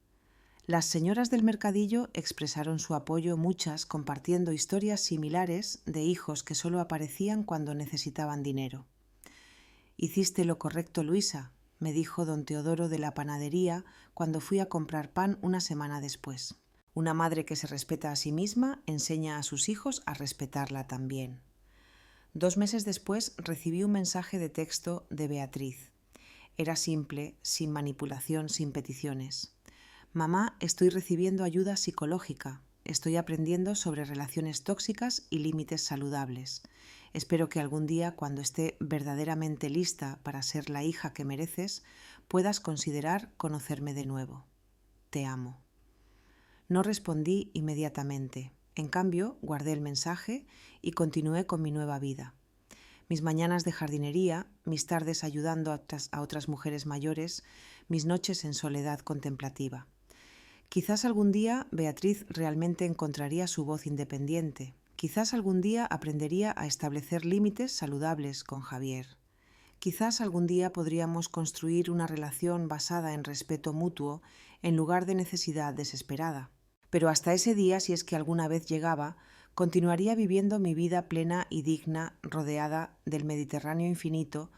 Las señoras del mercadillo expresaron su apoyo, muchas compartiendo historias similares de hijos que solo aparecían cuando necesitaban dinero. «Hiciste lo correcto, Luisa», me dijo don Teodoro de la panadería cuando fui a comprar pan una semana después. Una madre que se respeta a sí misma enseña a sus hijos a respetarla también. 2 meses después recibí un mensaje de texto de Beatriz. Era simple, sin manipulación, sin peticiones. «Mamá, estoy recibiendo ayuda psicológica. Estoy aprendiendo sobre relaciones tóxicas y límites saludables. Espero que algún día, cuando esté verdaderamente lista para ser la hija que mereces, puedas considerar conocerme de nuevo. Te amo». No respondí inmediatamente. En cambio, guardé el mensaje y continué con mi nueva vida. Mis mañanas de jardinería, mis tardes ayudando a otras mujeres mayores, mis noches en soledad contemplativa. Quizás algún día Beatriz realmente encontraría su voz independiente. Quizás algún día aprendería a establecer límites saludables con Javier. Quizás algún día podríamos construir una relación basada en respeto mutuo en lugar de necesidad desesperada. Pero hasta ese día, si es que alguna vez llegaba, continuaría viviendo mi vida plena y digna, rodeada del Mediterráneo infinito,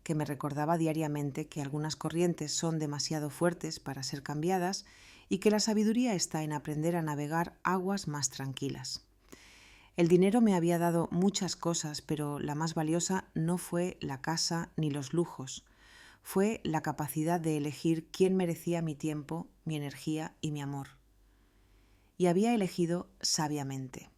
que me recordaba diariamente que algunas corrientes son demasiado fuertes para ser cambiadas y que la sabiduría está en aprender a navegar aguas más tranquilas. El dinero me había dado muchas cosas, pero la más valiosa no fue la casa ni los lujos. Fue la capacidad de elegir quién merecía mi tiempo, mi energía y mi amor. Y había elegido sabiamente.